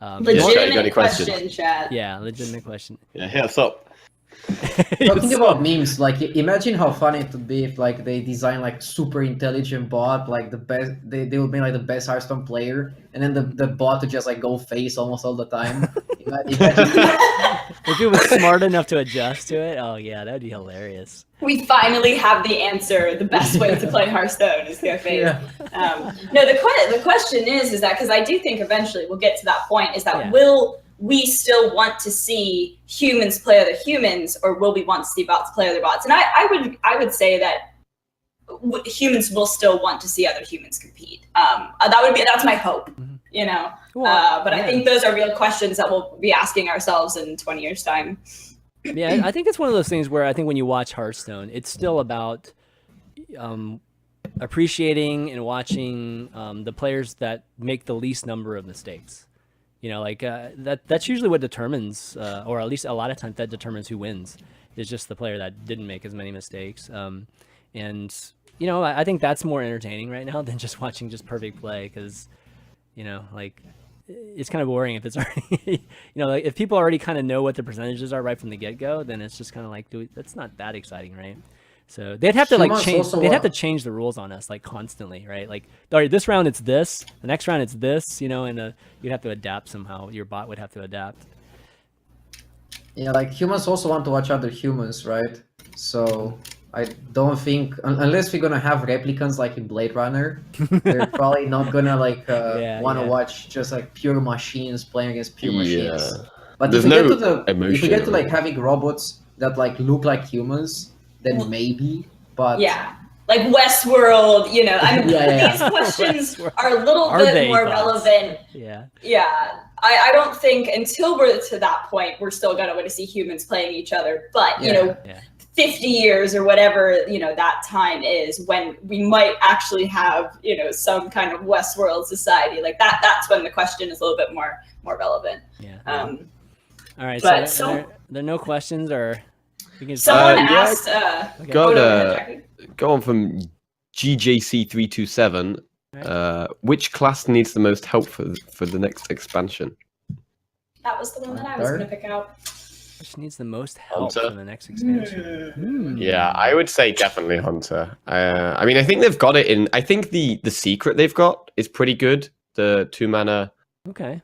Speaker 4: Chat, you got any
Speaker 2: Legitimate
Speaker 4: questions?
Speaker 2: question, chat.
Speaker 1: Yeah, legitimate question.
Speaker 4: Yeah, what's up?
Speaker 3: Talking about memes, like imagine how funny it would be if like they design like super intelligent bot, like the best they would be like the best Hearthstone player, and then the bot would just like go face almost all the time. Imagine
Speaker 1: If it was smart enough to adjust to it, oh yeah, that'd be hilarious.
Speaker 2: We finally have the answer. The best way to play Hearthstone is go face.
Speaker 3: Yeah.
Speaker 2: No, the question is that because I do think eventually we'll get to that point. Is that
Speaker 1: Yeah.
Speaker 2: will we still want to see humans play other humans, or will we want to see bots play other bots? And I would say that humans will still want to see other humans compete. That's my hope. You know,
Speaker 1: Well,
Speaker 2: but
Speaker 1: yeah.
Speaker 2: I think those are real questions that we'll be asking ourselves in 20 years' time.
Speaker 1: Yeah, I think it's one of those things where I think when you watch Hearthstone, it's still about appreciating and watching the players that make the least number of mistakes. You know, like that's usually what determines, or at least a lot of times that determines who wins. Is just the player that didn't make as many mistakes. And you know, I think that's more entertaining right now than just watching just perfect play, because you know, like it's kind of boring if it's already, you know, like if people already kind of know what the percentages are right from the get-go, then it's just kind of like, that's not that exciting, right? So they'd have to like
Speaker 3: Humans
Speaker 1: change.
Speaker 3: also
Speaker 1: They'd have to
Speaker 3: want-
Speaker 1: change the rules on us like constantly, right? Like, all right, this round it's this, the next round it's this, you know, and you'd have to adapt somehow. Your bot would have to adapt.
Speaker 3: Yeah, like humans also want to watch other humans, right? So I don't think unless we're gonna have replicants like in Blade Runner, they're probably not gonna like want to watch just like pure machines playing against pure machines.
Speaker 4: Yeah.
Speaker 3: But
Speaker 4: There's
Speaker 3: if we
Speaker 4: no
Speaker 3: get to the if we
Speaker 4: emotion
Speaker 3: get to
Speaker 4: in
Speaker 3: like
Speaker 4: it.
Speaker 3: having robots that like look like humans, then maybe. But
Speaker 2: Yeah. Like Westworld, you know, I mean,
Speaker 3: Yeah.
Speaker 2: these questions
Speaker 1: Westworld.
Speaker 2: are a little
Speaker 1: Are
Speaker 2: bit
Speaker 1: they,
Speaker 2: more
Speaker 1: thoughts?
Speaker 2: relevant.
Speaker 1: Yeah.
Speaker 2: Yeah. I don't think until we're to that point, we're still going to want to see humans playing each other. But, you know,
Speaker 1: Yeah.
Speaker 2: 50 years or whatever, you know, that time is when we might actually have, you know, some kind of Westworld society. Like that's when the question is a little bit more relevant.
Speaker 1: Yeah.
Speaker 2: All
Speaker 1: All right.
Speaker 2: but
Speaker 1: So,
Speaker 2: so-
Speaker 1: there are no questions, or we can just
Speaker 2: Someone
Speaker 4: yeah.
Speaker 2: asked,
Speaker 1: Okay.
Speaker 4: Got
Speaker 2: go ahead, Jackie.
Speaker 4: go on from GJC327. Which class needs the most help for the next expansion?
Speaker 2: That was the one that I was going to pick out.
Speaker 1: Which needs the most help
Speaker 4: Hunter.
Speaker 1: for the next expansion? Hmm.
Speaker 4: Yeah, I would say definitely Hunter. I mean, I think they've got it in. I think the secret they've got is pretty good. The 2 mana.
Speaker 1: Okay.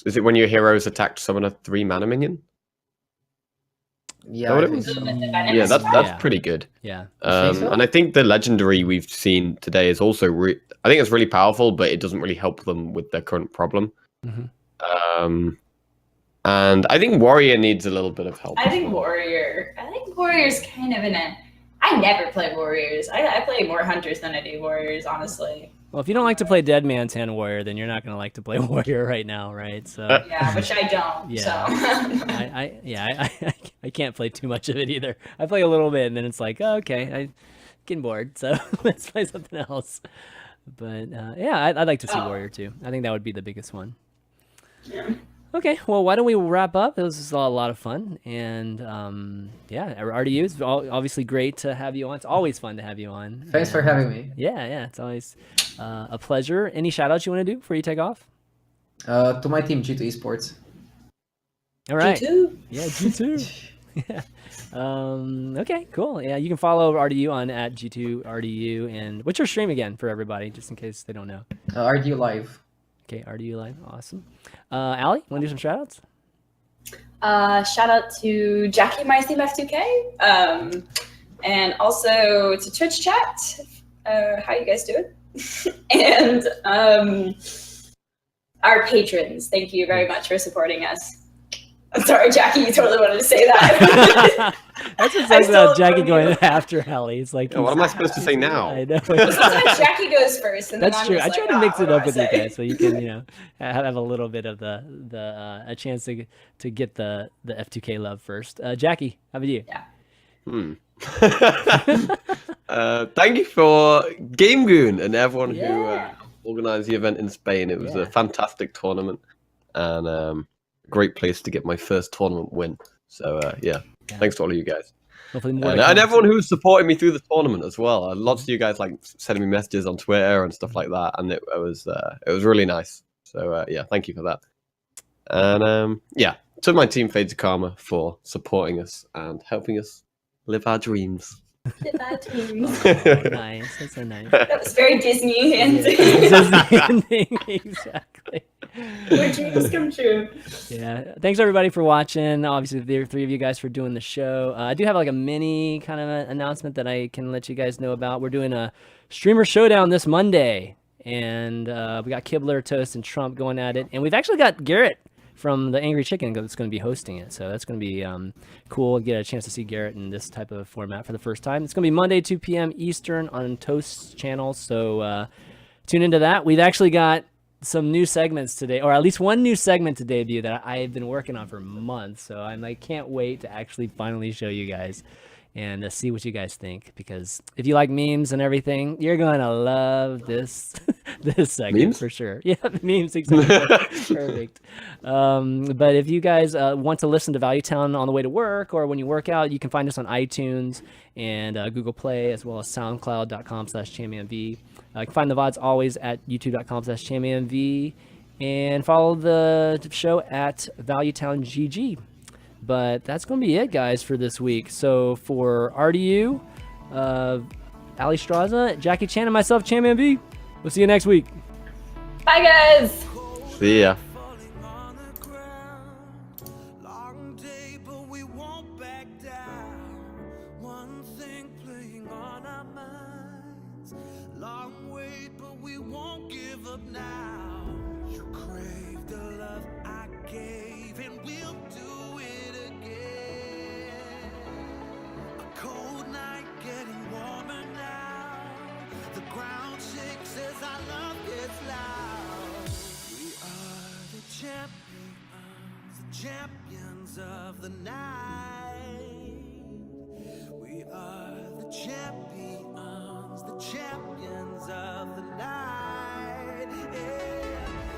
Speaker 4: Is it when your heroes attack to summon a 3 mana minion?
Speaker 3: yeah,
Speaker 4: what
Speaker 3: I
Speaker 4: it
Speaker 3: think
Speaker 4: was?
Speaker 3: so.
Speaker 4: Yeah, that's
Speaker 1: Yeah.
Speaker 4: pretty good.
Speaker 1: Yeah.
Speaker 3: think so?
Speaker 4: And I think the legendary we've seen today is also. I think it's really powerful, but it doesn't really help them with their current problem.
Speaker 1: Mhm.
Speaker 4: And I think warrior needs a little bit of help.
Speaker 2: I think warrior's kind of in a. I never play warriors. I play more hunters than I do warriors, honestly.
Speaker 1: Well, if you don't like to play Dead Man's Hand Warrior, then you're not going to like to play Warrior right now, right? So
Speaker 2: Yeah, which I don't.
Speaker 1: Yeah.
Speaker 2: So.
Speaker 1: I can't play too much of it either. I play a little bit, and then it's like, oh, okay, I'm getting bored, so let's play something else. But yeah, I'd like to see Warrior too. I think that would be the biggest one.
Speaker 2: Yeah.
Speaker 1: Okay, well, why don't we wrap up? It was a lot of fun, and yeah, RDU is obviously great to have you on. It's always fun to have you on.
Speaker 3: Thanks for
Speaker 1: And,
Speaker 3: having me.
Speaker 1: Yeah, it's always a pleasure. Any shout outs you want to do before you take off?
Speaker 3: To my team, G2 Esports.
Speaker 1: All right.
Speaker 2: G2.
Speaker 1: Yeah, G2. Yeah. Okay, cool. Yeah, you can follow RDU on @G2RDU. And what's your stream again for everybody, just in case they don't know?
Speaker 3: RDU Live.
Speaker 1: Okay, RDU Live. Awesome. Allie, want to do some shout outs?
Speaker 2: Shout out to Jackie, my Steam F2K. And also to Twitch chat. How you guys doing? And Our patrons, thank you very much for supporting us. I'm sorry, Jackie, you totally wanted to say that.
Speaker 1: That's what sucks about Jackie going after Hallie. It's like,
Speaker 4: Yeah, what am I supposed to say now?
Speaker 1: I know.
Speaker 2: Sometimes Jackie goes first, and then
Speaker 1: That's
Speaker 2: I'm
Speaker 1: true.
Speaker 2: just
Speaker 1: I try
Speaker 2: like,
Speaker 1: to mix
Speaker 2: what
Speaker 1: it
Speaker 2: do
Speaker 1: up
Speaker 2: I
Speaker 1: with you
Speaker 2: say?
Speaker 1: guys so you can, have a little bit of a chance to get the F2K love first. Jackie, how about you?
Speaker 2: Yeah.
Speaker 4: Thank you for GameGune and everyone
Speaker 2: Yeah.
Speaker 4: who organized the event in Spain. It was a fantastic tournament and a great place to get my first tournament win. So thanks to all of you guys.
Speaker 1: Hopefully more
Speaker 4: And everyone who was supporting me through the tournament as well. Lots of you guys like sending me messages on Twitter and stuff like that, and it was really nice. So thank you for that. And to my team Fades of Karma for supporting us and helping us live our dreams.
Speaker 2: Live our dreams.
Speaker 1: Nice. That's so nice.
Speaker 2: That was very Disney ending.
Speaker 1: Disney ending, exactly.
Speaker 2: Where dreams come true.
Speaker 1: Yeah. Thanks everybody for watching. Obviously, the three of you guys for doing the show. I do have like a mini kind of announcement that I can let you guys know about. We're doing a streamer showdown this Monday, and we got Kibler, Toast, and Trump going at it, and we've actually got Garrett from the Angry Chicken that's going to be hosting it. So that's going to be cool. Get a chance to see Garrett in this type of format for the first time. It's going to be Monday, 2 p.m. Eastern on Toast's channel. So tune into that. We've actually got some new segments today, or at least one new segment to debut that I've been working on for months. So I'm like, can't wait to actually finally show you guys and see what you guys think, because if you like memes and everything, you're gonna love this this segment
Speaker 4: memes?
Speaker 1: For sure. Yeah, memes, exactly. Perfect. But if you guys want to listen to Value Town on the way to work or when you work out, you can find us on iTunes and Google Play, as well as SoundCloud.com/ChanManV. You can find the VODs always at YouTube.com/ChanManV, and follow the show at ValueTownGG. But that's going to be it, guys, for this week. So for RDU, Alliestrasza, Jackie Chan, and myself, ChanManV, we'll see you next week.
Speaker 2: Bye, guys.
Speaker 4: See ya.
Speaker 5: Champions of the night. We are the champions of the night. Yeah.